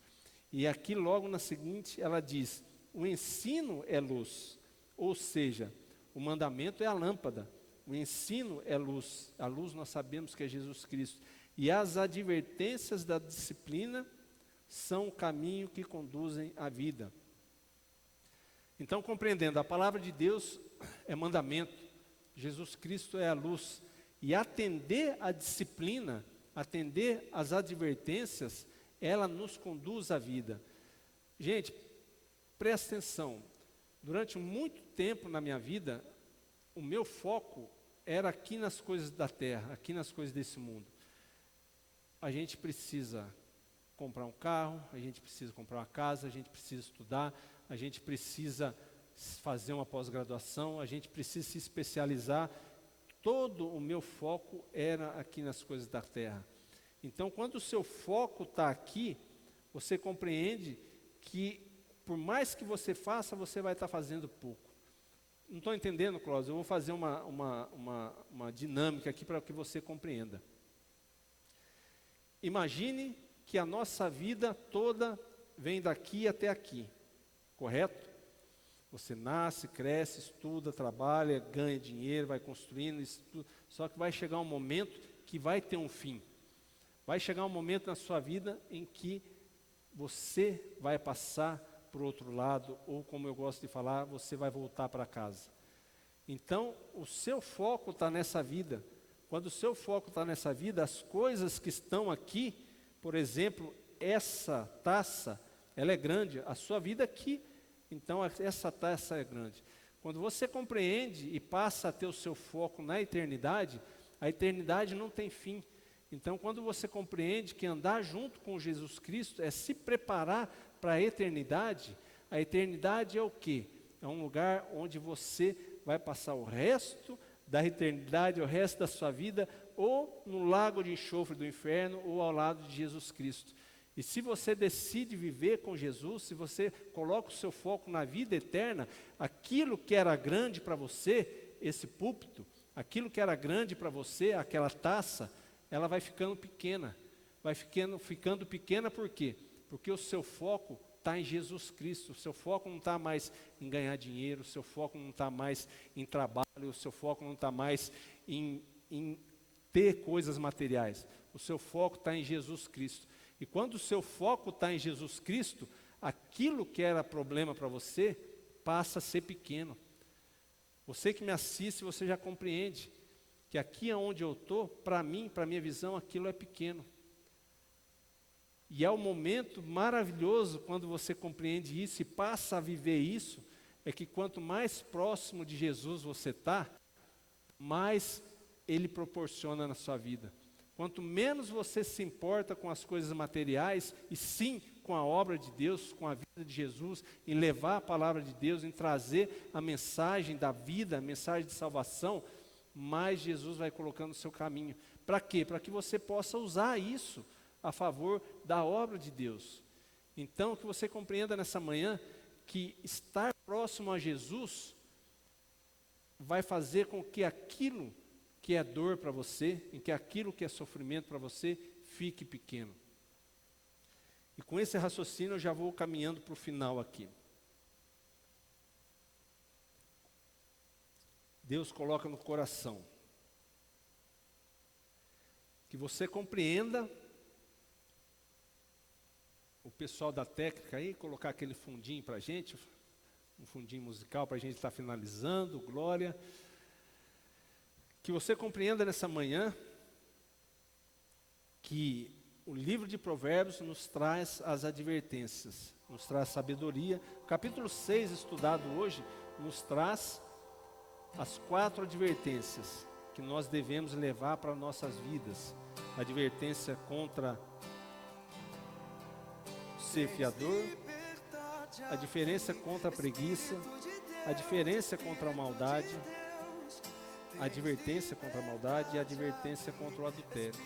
Speaker 1: E aqui logo na seguinte ela diz, o ensino é luz, ou seja, o mandamento é a lâmpada, o ensino é luz, a luz nós sabemos que é Jesus Cristo, e as advertências da disciplina são o caminho que conduzem à vida. Então, compreendendo, a palavra de Deus é mandamento, Jesus Cristo é a luz, e atender à disciplina, atender às advertências, ela nos conduz à vida. Gente, presta atenção, durante muito tempo na minha vida, o meu foco era aqui nas coisas da terra, aqui nas coisas desse mundo. A gente precisa comprar um carro, a gente precisa comprar uma casa, a gente precisa estudar, a gente precisa fazer uma pós-graduação, a gente precisa se especializar. Todo o meu foco era aqui nas coisas da terra. Então, quando o seu foco está aqui, você compreende que por mais que você faça, você vai estar fazendo pouco. Não estou entendendo, Cláudio, eu vou fazer uma dinâmica aqui para que você compreenda. Imagine que a nossa vida toda vem daqui até aqui, correto? Você nasce, cresce, estuda, trabalha, ganha dinheiro, vai construindo, estuda, só que vai chegar um momento que vai ter um fim. Vai chegar um momento na sua vida em que você vai passar para o outro lado, ou como eu gosto de falar, você vai voltar para casa. Então, o seu foco está nessa vida. Quando o seu foco está nessa vida, as coisas que estão aqui, por exemplo, essa taça, ela é grande, a sua vida aqui, então essa taça é grande. Quando você compreende e passa a ter o seu foco na eternidade, a eternidade não tem fim. Então, quando você compreende que andar junto com Jesus Cristo é se preparar para a eternidade é o quê? É um lugar onde você vai passar o resto da eternidade, o resto da sua vida, ou no lago de enxofre do inferno, ou ao lado de Jesus Cristo. E se você decide viver com Jesus, se você coloca o seu foco na vida eterna, aquilo que era grande para você, esse púlpito, aquilo que era grande para você, aquela taça, ela vai ficando pequena. Vai ficando pequena por quê? Porque o seu foco está em Jesus Cristo. O seu foco não está mais em ganhar dinheiro, o seu foco não está mais em trabalho, o seu foco não está mais em ter coisas materiais. O seu foco está em Jesus Cristo. E quando o seu foco está em Jesus Cristo, aquilo que era problema para você passa a ser pequeno. Você que me assiste, você já compreende que aqui onde eu estou, para mim, para a minha visão, aquilo é pequeno. E é um momento maravilhoso quando você compreende isso e passa a viver isso, é que quanto mais próximo de Jesus você está, mais Ele proporciona na sua vida. Quanto menos você se importa com as coisas materiais, e sim com a obra de Deus, com a vida de Jesus, em levar a palavra de Deus, em trazer a mensagem da vida, a mensagem de salvação, mais Jesus vai colocando no seu caminho. Para quê? Para que você possa usar isso a favor da obra de Deus. Então, que você compreenda nessa manhã que estar próximo a Jesus vai fazer com que aquilo que é dor para você, em que aquilo que é sofrimento para você, fique pequeno. E com esse raciocínio eu já vou caminhando para o final aqui. Deus coloca no coração que você compreenda, o pessoal da técnica aí, colocar aquele fundinho para a gente, um fundinho musical para a gente estar finalizando, glória. Que você compreenda nessa manhã que o livro de Provérbios nos traz as advertências, nos traz sabedoria. O capítulo 6, estudado hoje, nos traz as 4 advertências que nós devemos levar para nossas vidas. A advertência contra ser fiador, a diferença contra a preguiça, a diferença contra a maldade, a advertência contra a maldade e a advertência contra o adultério.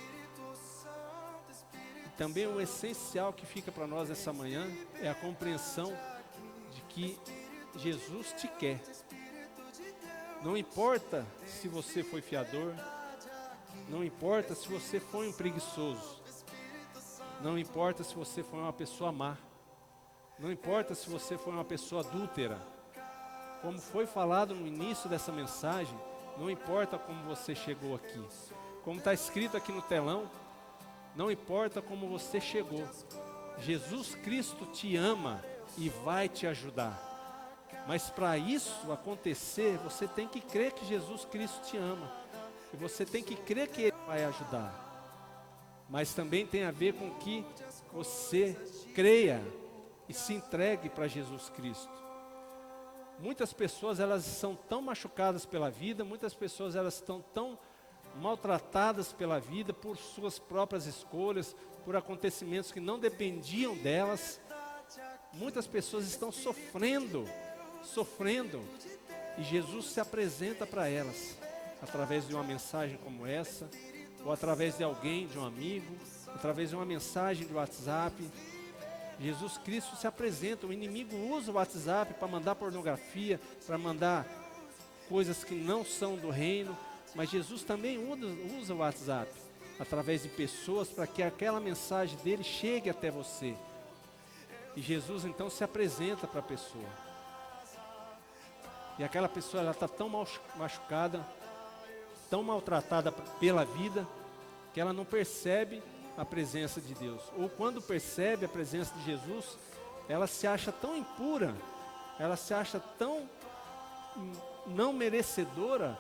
Speaker 1: E também o essencial que fica para nós essa manhã é a compreensão de que Jesus te quer. Não importa se você foi fiador, não importa se você foi um preguiçoso, não importa se você foi uma pessoa má, não importa se você foi uma pessoa adúltera. Como foi falado no início dessa mensagem, não importa como você chegou aqui. Como está escrito aqui no telão, não importa como você chegou. Jesus Cristo te ama e vai te ajudar. Mas para isso acontecer, você tem que crer que Jesus Cristo te ama. E você tem que crer que Ele vai ajudar. Mas também tem a ver com que você creia e se entregue para Jesus Cristo. Muitas pessoas, elas são tão machucadas pela vida, muitas pessoas, elas estão tão maltratadas pela vida por suas próprias escolhas, por acontecimentos que não dependiam delas. Muitas pessoas estão sofrendo, e Jesus se apresenta para elas, através de uma mensagem como essa, ou através de alguém, de um amigo, através de uma mensagem de WhatsApp, Jesus Cristo se apresenta. O inimigo usa o WhatsApp para mandar pornografia, para mandar coisas que não são do reino, mas Jesus também usa o WhatsApp através de pessoas para que aquela mensagem dele chegue até você. E Jesus então se apresenta para a pessoa. E aquela pessoa ela está tão machucada, tão maltratada pela vida, que ela não percebe a presença de Deus. Ou quando percebe a presença de Jesus, ela se acha tão impura, ela se acha tão não merecedora,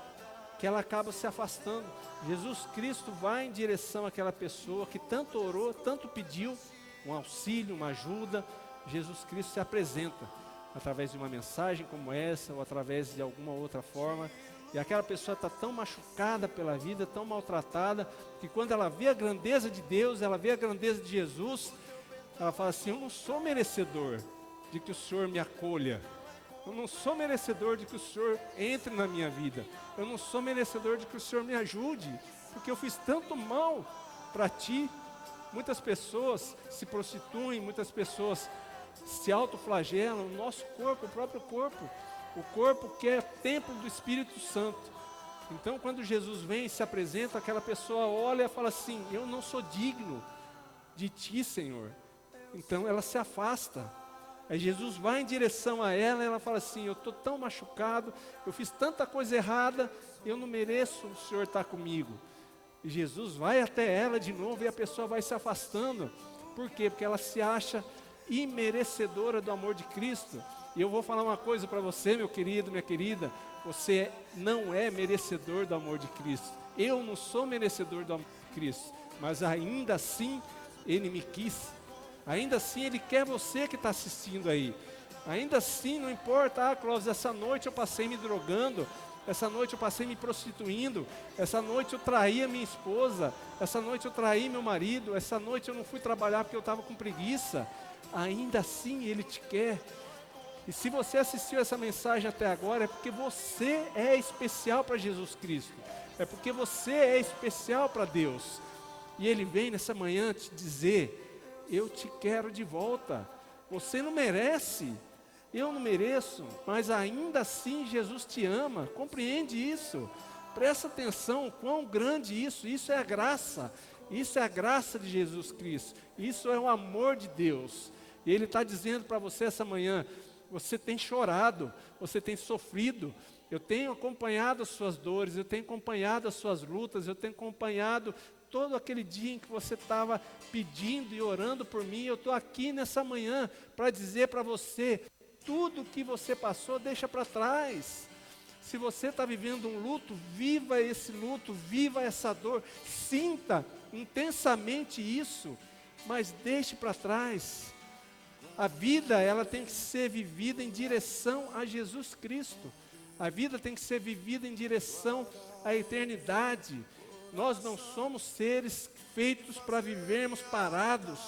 Speaker 1: que ela acaba se afastando. Jesus Cristo vai em direção àquela pessoa que tanto orou, tanto pediu um auxílio, uma ajuda. Jesus Cristo se apresenta através de uma mensagem como essa, ou através de alguma outra forma. E aquela pessoa está tão machucada pela vida, tão maltratada, que quando ela vê a grandeza de Deus, ela vê a grandeza de Jesus, ela fala assim: eu não sou merecedor de que o Senhor me acolha. Eu não sou merecedor de que o Senhor entre na minha vida. Eu não sou merecedor de que o Senhor me ajude, porque eu fiz tanto mal para Ti. Muitas pessoas se prostituem, muitas pessoas se autoflagelam. O nosso corpo, o próprio corpo, o corpo que é templo do Espírito Santo. Então quando Jesus vem e se apresenta, aquela pessoa olha e fala assim: eu não sou digno de Ti, Senhor. Então ela se afasta. Aí Jesus vai em direção a ela e ela fala assim: eu estou tão machucado, eu fiz tanta coisa errada, eu não mereço o Senhor estar comigo. E Jesus vai até ela de novo e a pessoa vai se afastando. Por quê? Porque ela se acha imerecedora do amor de Cristo. E eu vou falar uma coisa para você, meu querido, minha querida: você não é merecedor do amor de Cristo. Eu não sou merecedor do amor de Cristo, mas ainda assim Ele me quis. Ainda assim Ele quer você que está assistindo aí. Ainda assim, não importa: Clóvis, essa noite eu passei me drogando, essa noite eu passei me prostituindo, essa noite eu traí a minha esposa, essa noite eu traí meu marido, essa noite eu não fui trabalhar porque eu estava com preguiça. Ainda assim Ele te quer. E se você assistiu essa mensagem até agora, é porque você é especial para Jesus Cristo. É porque você é especial para Deus. E Ele vem nessa manhã te dizer: eu te quero de volta. Você não merece, eu não mereço, mas ainda assim Jesus te ama. Compreende isso? Presta atenção quão grande isso. Isso é a graça. Isso é a graça de Jesus Cristo. Isso é o amor de Deus. E Ele está dizendo para você essa manhã: você tem chorado, você tem sofrido. Eu tenho acompanhado as suas dores, eu tenho acompanhado as suas lutas, eu tenho acompanhado todo aquele dia em que você estava pedindo e orando por mim. Eu estou aqui nessa manhã para dizer para você: tudo que você passou, deixa para trás. Se você está vivendo um luto, viva esse luto, viva essa dor, sinta intensamente isso, mas deixe para trás. A vida, ela tem que ser vivida em direção a Jesus Cristo. A vida tem que ser vivida em direção à eternidade. Nós não somos seres feitos para vivermos parados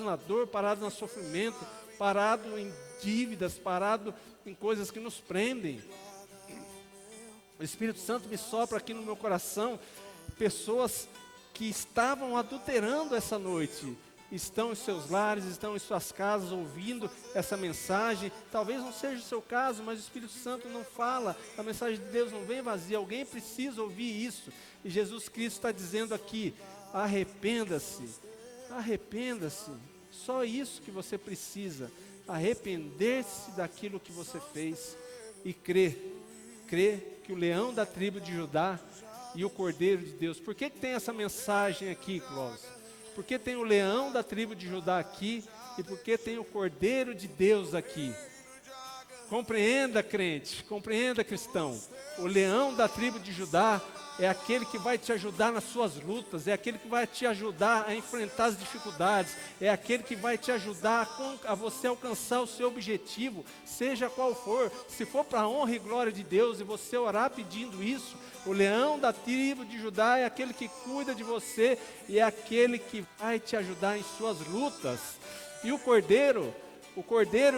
Speaker 1: na dor, parados no sofrimento, parados em dívidas, parados em coisas que nos prendem. O Espírito Santo me sopra aqui no meu coração pessoas que estavam adulterando essa noite. Estão em seus lares, estão em suas casas ouvindo essa mensagem. Talvez não seja o seu caso, mas o Espírito Santo não fala, a mensagem de Deus não vem vazia. Alguém precisa ouvir isso. E Jesus Cristo está dizendo aqui: arrependa-se, arrependa-se. Só isso que você precisa: arrepender-se daquilo que você fez e crer que o leão da tribo de Judá e o Cordeiro de Deus. Por que tem essa mensagem aqui, Clóvis? Porque tem o leão da tribo de Judá aqui, e porque tem o Cordeiro de Deus aqui. Compreenda, crente, compreenda, cristão. O leão da tribo de Judá é aquele que vai te ajudar nas suas lutas, é aquele que vai te ajudar a enfrentar as dificuldades, é aquele que vai te ajudar a você alcançar o seu objetivo, seja qual for. Se for para a honra e glória de Deus e você orar pedindo isso, o leão da tribo de Judá é aquele que cuida de você e é aquele que vai te ajudar em suas lutas. E o Cordeiro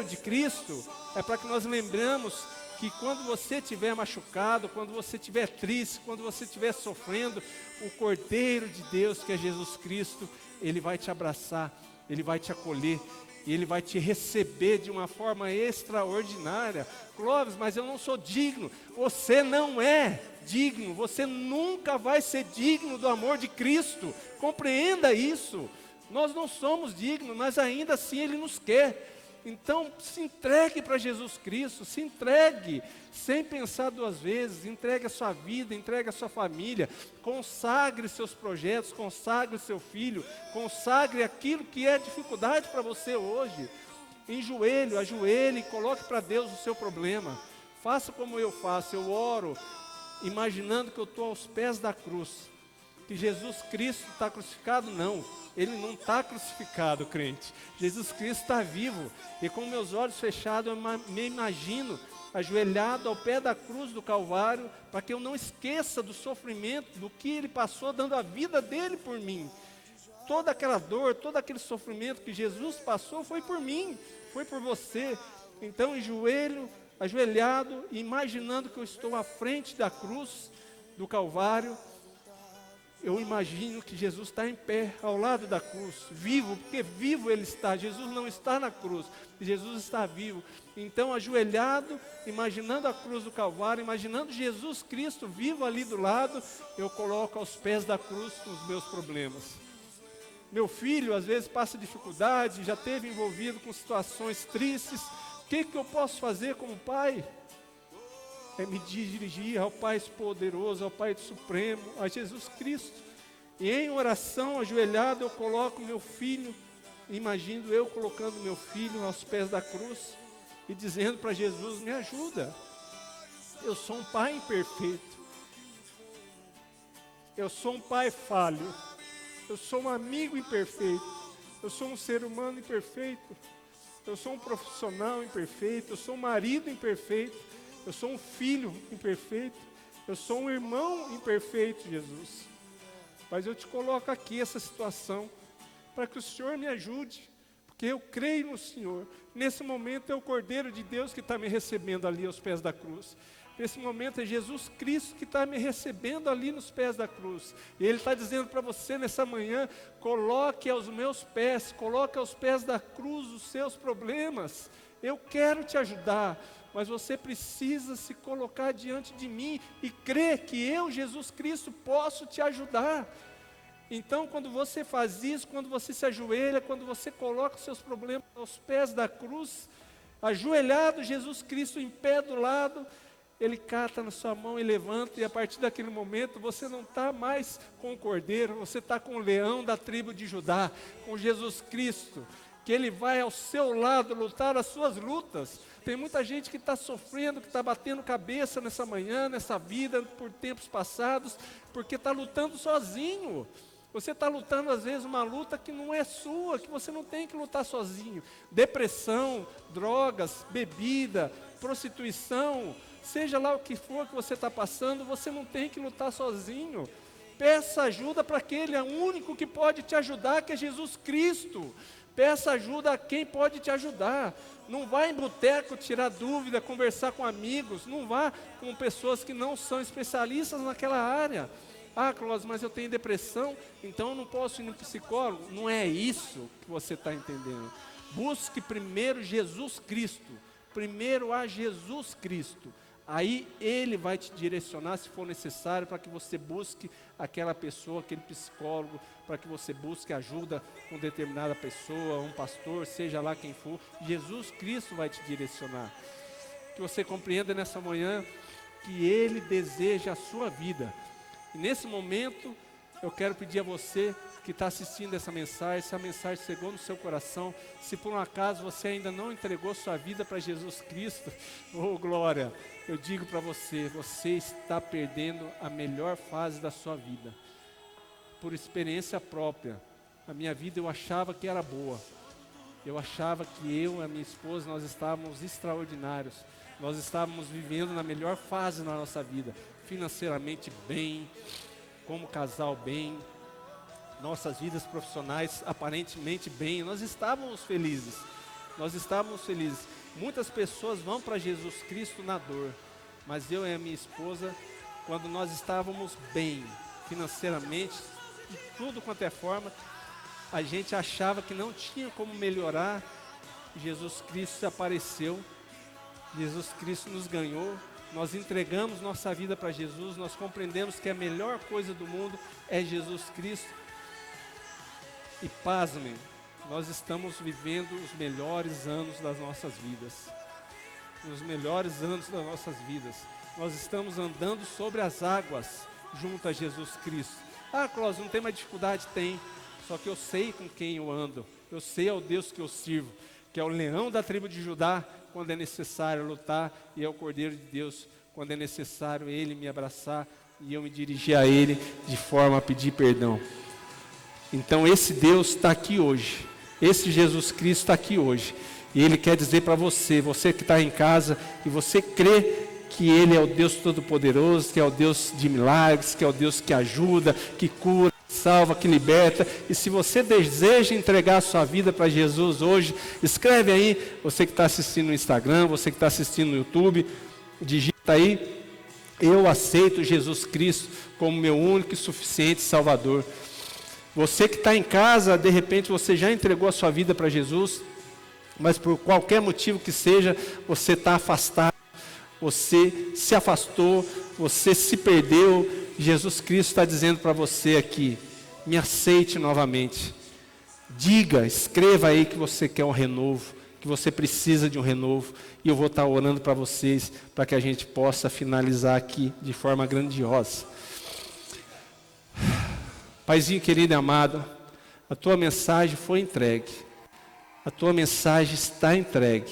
Speaker 1: de Cristo, é para que nós lembramos que quando você estiver machucado, quando você estiver triste, quando você estiver sofrendo, o Cordeiro de Deus, que é Jesus Cristo, Ele vai te abraçar, Ele vai te acolher, e Ele vai te receber de uma forma extraordinária. Clóvis, mas eu não sou digno. Você não é digno, você nunca vai ser digno do amor de Cristo. Compreenda isso. Nós não somos dignos, mas ainda assim Ele nos quer. Então, se entregue para Jesus Cristo, se entregue, sem pensar duas vezes, entregue a sua vida, entregue a sua família, consagre seus projetos, consagre seu filho, consagre aquilo que é dificuldade para você hoje. Ajoelhe e coloque para Deus o seu problema. Faça como eu faço, eu oro, imaginando que eu estou aos pés da cruz, que Jesus Cristo está crucificado, não. Ele não está crucificado, crente. Jesus Cristo está vivo. E com meus olhos fechados, eu me imagino ajoelhado ao pé da cruz do Calvário, para que eu não esqueça do sofrimento, do que Ele passou, dando a vida dEle por mim. Toda aquela dor, todo aquele sofrimento que Jesus passou, foi por mim, foi por você. Então, ajoelhado, imaginando que eu estou à frente da cruz do Calvário, eu imagino que Jesus está em pé, ao lado da cruz, vivo, porque vivo Ele está. Jesus não está na cruz, Jesus está vivo. Então, ajoelhado, imaginando a cruz do Calvário, imaginando Jesus Cristo vivo ali do lado, eu coloco aos pés da cruz os meus problemas. Meu filho, às vezes, passa dificuldade, já esteve envolvido com situações tristes. O que eu posso fazer como pai? É me dirigir ao Pai poderoso, ao Pai supremo, a Jesus Cristo. E em oração, ajoelhado, eu coloco meu filho, imagino eu colocando meu filho aos pés da cruz e dizendo para Jesus: me ajuda. Eu sou um pai imperfeito. Eu sou um pai falho. Eu sou um amigo imperfeito. Eu sou um ser humano imperfeito. Eu sou um profissional imperfeito. Eu sou um marido imperfeito. Eu sou um filho imperfeito, eu sou um irmão imperfeito, Jesus. Mas eu te coloco aqui essa situação, para que o Senhor me ajude, porque eu creio no Senhor. Nesse momento é o Cordeiro de Deus que está me recebendo ali aos pés da cruz. Nesse momento é Jesus Cristo que está me recebendo ali nos pés da cruz. E Ele está dizendo para você nessa manhã: coloque aos meus pés, coloque aos pés da cruz os seus problemas. Eu quero te ajudar. Mas você precisa se colocar diante de mim e crer que eu, Jesus Cristo, posso te ajudar. Então, quando você faz isso, quando você se ajoelha, quando você coloca os seus problemas aos pés da cruz, ajoelhado, Jesus Cristo em pé do lado, Ele cata na sua mão e levanta, e a partir daquele momento você não está mais com o cordeiro, você está com o leão da tribo de Judá, com Jesus Cristo, que Ele vai ao seu lado lutar as suas lutas. Tem muita gente que está sofrendo, que está batendo cabeça nessa manhã, nessa vida, por tempos passados, porque está lutando sozinho. Você está lutando, às vezes, uma luta que não é sua, que você não tem que lutar sozinho. Depressão, drogas, bebida, prostituição, seja lá o que for que você está passando, você não tem que lutar sozinho. Peça ajuda para aquele, é o único que pode te ajudar, que é Jesus Cristo. Peça ajuda a quem pode te ajudar. Não vá em boteco tirar dúvida, conversar com amigos. Não vá com pessoas que não são especialistas naquela área. Ah, Clóvis, mas eu tenho depressão, então eu não posso ir no psicólogo. Não é isso que você está entendendo. Busque primeiro Jesus Cristo. Primeiro a Jesus Cristo. Aí Ele vai te direcionar, se for necessário, para que você busque aquela pessoa, aquele psicólogo, para que você busque ajuda com determinada pessoa, um pastor, seja lá quem for. Jesus Cristo vai te direcionar. Que você compreenda nessa manhã que Ele deseja a sua vida. E nesse momento, eu quero pedir a você que está assistindo essa mensagem, se a mensagem chegou no seu coração, se por um acaso você ainda não entregou sua vida para Jesus Cristo, oh glória, eu digo para você, você está perdendo a melhor fase da sua vida. Por experiência própria, a minha vida eu achava que era boa, eu achava que eu e a minha esposa, nós estávamos extraordinários, nós estávamos vivendo na melhor fase da nossa vida, financeiramente bem, como casal bem, nossas vidas profissionais aparentemente bem, nós estávamos felizes. Muitas pessoas vão para Jesus Cristo na dor, mas eu e a minha esposa, quando nós estávamos bem, financeiramente, de tudo quanto é forma, a gente achava que não tinha como melhorar, Jesus Cristo apareceu, Jesus Cristo nos ganhou, nós entregamos nossa vida para Jesus, nós compreendemos que a melhor coisa do mundo é Jesus Cristo. E pasmem, nós estamos vivendo os melhores anos das nossas vidas. Os melhores anos das nossas vidas. Nós estamos andando sobre as águas junto a Jesus Cristo. Ah, Clóvis, não tem mais dificuldade? Tem. Só que eu sei com quem eu ando. Eu sei ao Deus que eu sirvo, que é o leão da tribo de Judá, quando é necessário lutar, e é o Cordeiro de Deus, quando é necessário Ele me abraçar e eu me dirigir a Ele de forma a pedir perdão. Então esse Deus está aqui hoje, esse Jesus Cristo está aqui hoje, e Ele quer dizer para você, você que está em casa, e você crê que Ele é o Deus Todo-Poderoso, que é o Deus de milagres, que é o Deus que ajuda, que cura, que salva, que liberta. E se você deseja entregar a sua vida para Jesus hoje, escreve aí, você que está assistindo no Instagram, você que está assistindo no YouTube, digita aí, eu aceito Jesus Cristo como meu único e suficiente Salvador. Você que está em casa, de repente você já entregou a sua vida para Jesus, mas por qualquer motivo que seja, você está afastado, você se afastou, você se perdeu. Jesus Cristo está dizendo para você aqui, me aceite novamente. Diga, escreva aí que você quer um renovo, que você precisa de um renovo, e eu vou estar orando para vocês, para que a gente possa finalizar aqui de forma grandiosa. Paizinho querido e amado, a tua mensagem foi entregue, a tua mensagem está entregue,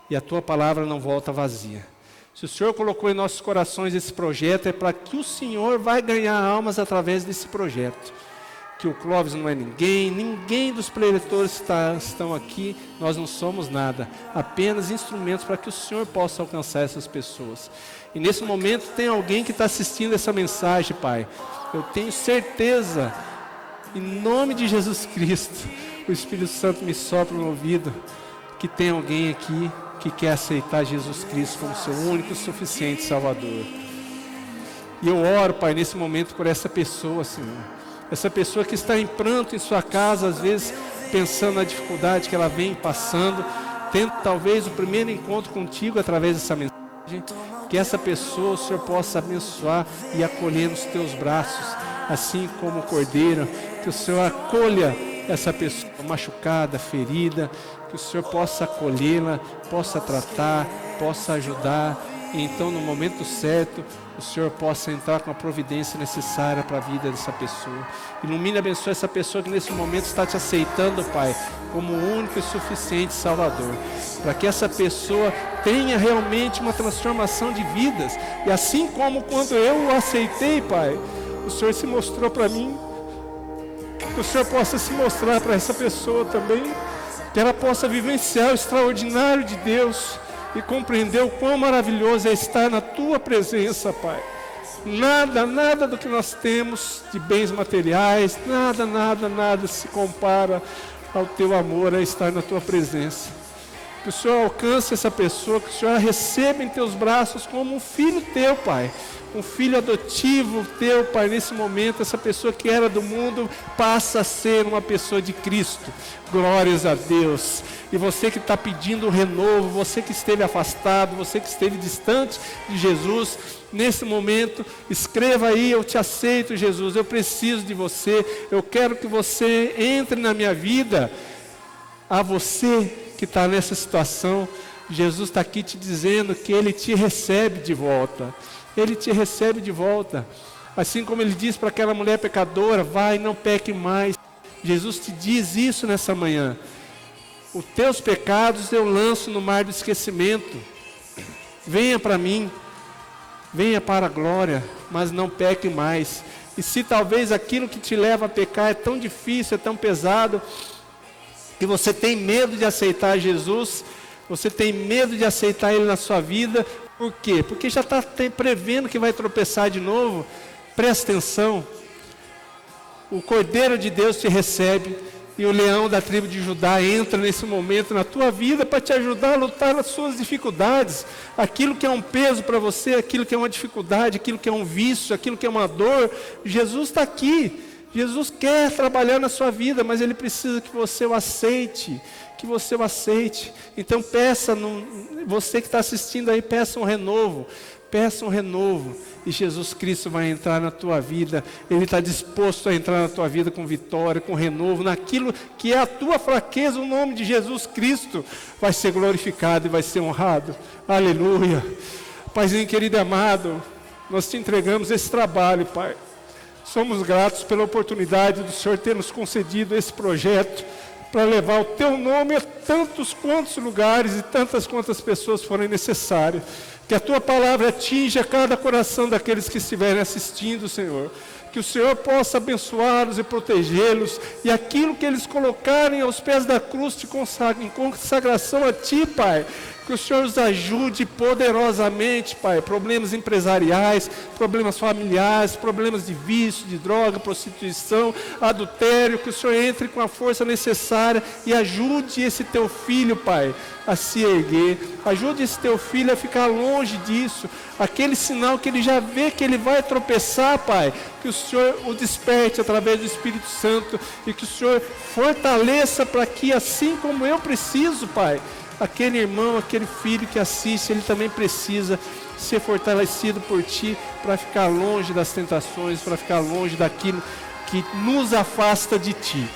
Speaker 1: e a tua palavra não volta vazia. Se o Senhor colocou em nossos corações esse projeto, é para que o Senhor vai ganhar almas através desse projeto. Que o Clóvis não é ninguém dos preletores estão aqui, nós não somos nada, apenas instrumentos para que o Senhor possa alcançar essas pessoas. E nesse momento tem alguém que está assistindo essa mensagem, Pai. Eu tenho certeza, em nome de Jesus Cristo, o Espírito Santo me sopra no ouvido, que tem alguém aqui que quer aceitar Jesus Cristo como seu único e suficiente Salvador. E eu oro, Pai, nesse momento por essa pessoa, Senhor. Essa pessoa que está em pranto em sua casa, às vezes pensando na dificuldade que ela vem passando, tendo talvez o primeiro encontro contigo através dessa mensagem. Que essa pessoa o Senhor possa abençoar e acolher nos teus braços, assim como o Cordeiro, que o Senhor acolha essa pessoa machucada, ferida, que o Senhor possa acolhê-la, possa tratar, possa ajudar, e então no momento certo o Senhor possa entrar com a providência necessária para a vida dessa pessoa. Ilumine e abençoe essa pessoa que nesse momento está te aceitando, Pai, como o único e suficiente Salvador, para que essa pessoa tenha realmente uma transformação de vidas, e assim como quando eu o aceitei, Pai, o Senhor se mostrou para mim, que o Senhor possa se mostrar para essa pessoa também, que ela possa vivenciar o extraordinário de Deus e compreender o quão maravilhoso é estar na tua presença, Pai. Nada do que nós temos de bens materiais, nada se compara ao teu amor, a estar na tua presença. Que o Senhor alcance essa pessoa, que o Senhor a receba em teus braços como um filho teu, Pai. Um filho adotivo teu, Pai, nesse momento, essa pessoa que era do mundo passa a ser uma pessoa de Cristo. Glórias a Deus. E você que está pedindo o renovo, você que esteve afastado, você que esteve distante de Jesus, nesse momento, escreva aí, eu te aceito, Jesus, eu preciso de você, eu quero que você entre na minha vida. A você que está nessa situação, Jesus está aqui te dizendo que Ele te recebe de volta. Ele te recebe de volta. Assim como Ele disse para aquela mulher pecadora, vai, não peque mais. Jesus te diz isso nessa manhã. Os teus pecados eu lanço no mar do esquecimento. Venha para mim, venha para a glória, mas não peque mais. E se talvez aquilo que te leva a pecar é tão difícil, é tão pesado, que você tem medo de aceitar Jesus, você tem medo de aceitar Ele na sua vida. Por quê? Porque já está prevendo que vai tropeçar de novo. Presta atenção. O Cordeiro de Deus te recebe, e o leão da tribo de Judá entra nesse momento na tua vida para te ajudar a lutar nas suas dificuldades. Aquilo que é um peso para você, aquilo que é uma dificuldade, aquilo que é um vício, aquilo que é uma dor, Jesus está aqui. Jesus quer trabalhar na sua vida, mas Ele precisa que você o aceite, que você o aceite. Então peça, você que está assistindo aí, peça um renovo, e Jesus Cristo vai entrar na tua vida. Ele está disposto a entrar na tua vida com vitória, com renovo, naquilo que é a tua fraqueza. O nome de Jesus Cristo vai ser glorificado e vai ser honrado. Aleluia. Paizinho querido e amado, nós te entregamos esse trabalho, Pai. Somos gratos pela oportunidade do Senhor ter nos concedido esse projeto para levar o teu nome a tantos quantos lugares e tantas quantas pessoas forem necessárias. Que a tua palavra atinja cada coração daqueles que estiverem assistindo, Senhor. Que o Senhor possa abençoá-los e protegê-los, e aquilo que eles colocarem aos pés da cruz em consagração a Ti, Pai, que o Senhor os ajude poderosamente, Pai. Problemas empresariais, problemas familiares, problemas de vício, de droga, prostituição, adultério, que o Senhor entre com a força necessária e ajude esse Teu filho, Pai, a se erguer. Ajude esse Teu filho a ficar longe disso, aquele sinal que ele já vê que ele vai tropeçar, Pai, que o Senhor o desperte através do Espírito Santo, e que o Senhor fortaleça para que, assim como eu preciso, Pai, aquele irmão, aquele filho que assiste, ele também precisa ser fortalecido por Ti, para ficar longe das tentações, para ficar longe daquilo que nos afasta de Ti.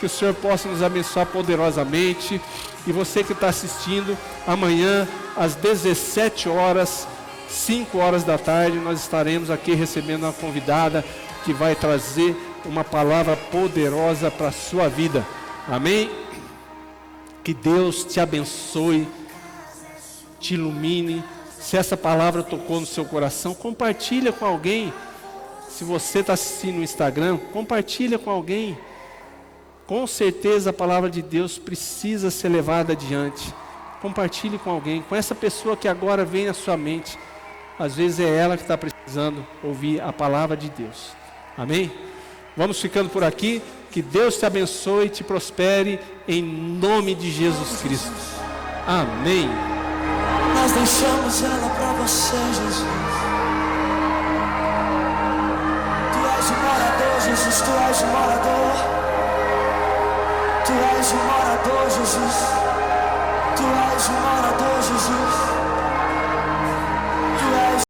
Speaker 1: Que o Senhor possa nos abençoar poderosamente. E você que está assistindo, amanhã às 17 horas, 5 horas da tarde, nós estaremos aqui recebendo uma convidada que vai trazer uma palavra poderosa para a sua vida. Amém? Que Deus te abençoe, te ilumine. Se essa palavra tocou no seu coração, compartilha com alguém. Se você está assistindo no Instagram, compartilha com alguém. Com certeza a palavra de Deus precisa ser levada adiante. Compartilhe com alguém, com essa pessoa que agora vem à sua mente. Às vezes é ela que está precisando ouvir a palavra de Deus. Amém? Vamos ficando por aqui. Que Deus te abençoe e te prospere em nome de Jesus Cristo. Amém.
Speaker 2: Nós deixamos ela para você, Jesus. Tu és o morador, Jesus. Tu és o morador. Tu és o morador, Jesus. Tu és o morador, Jesus.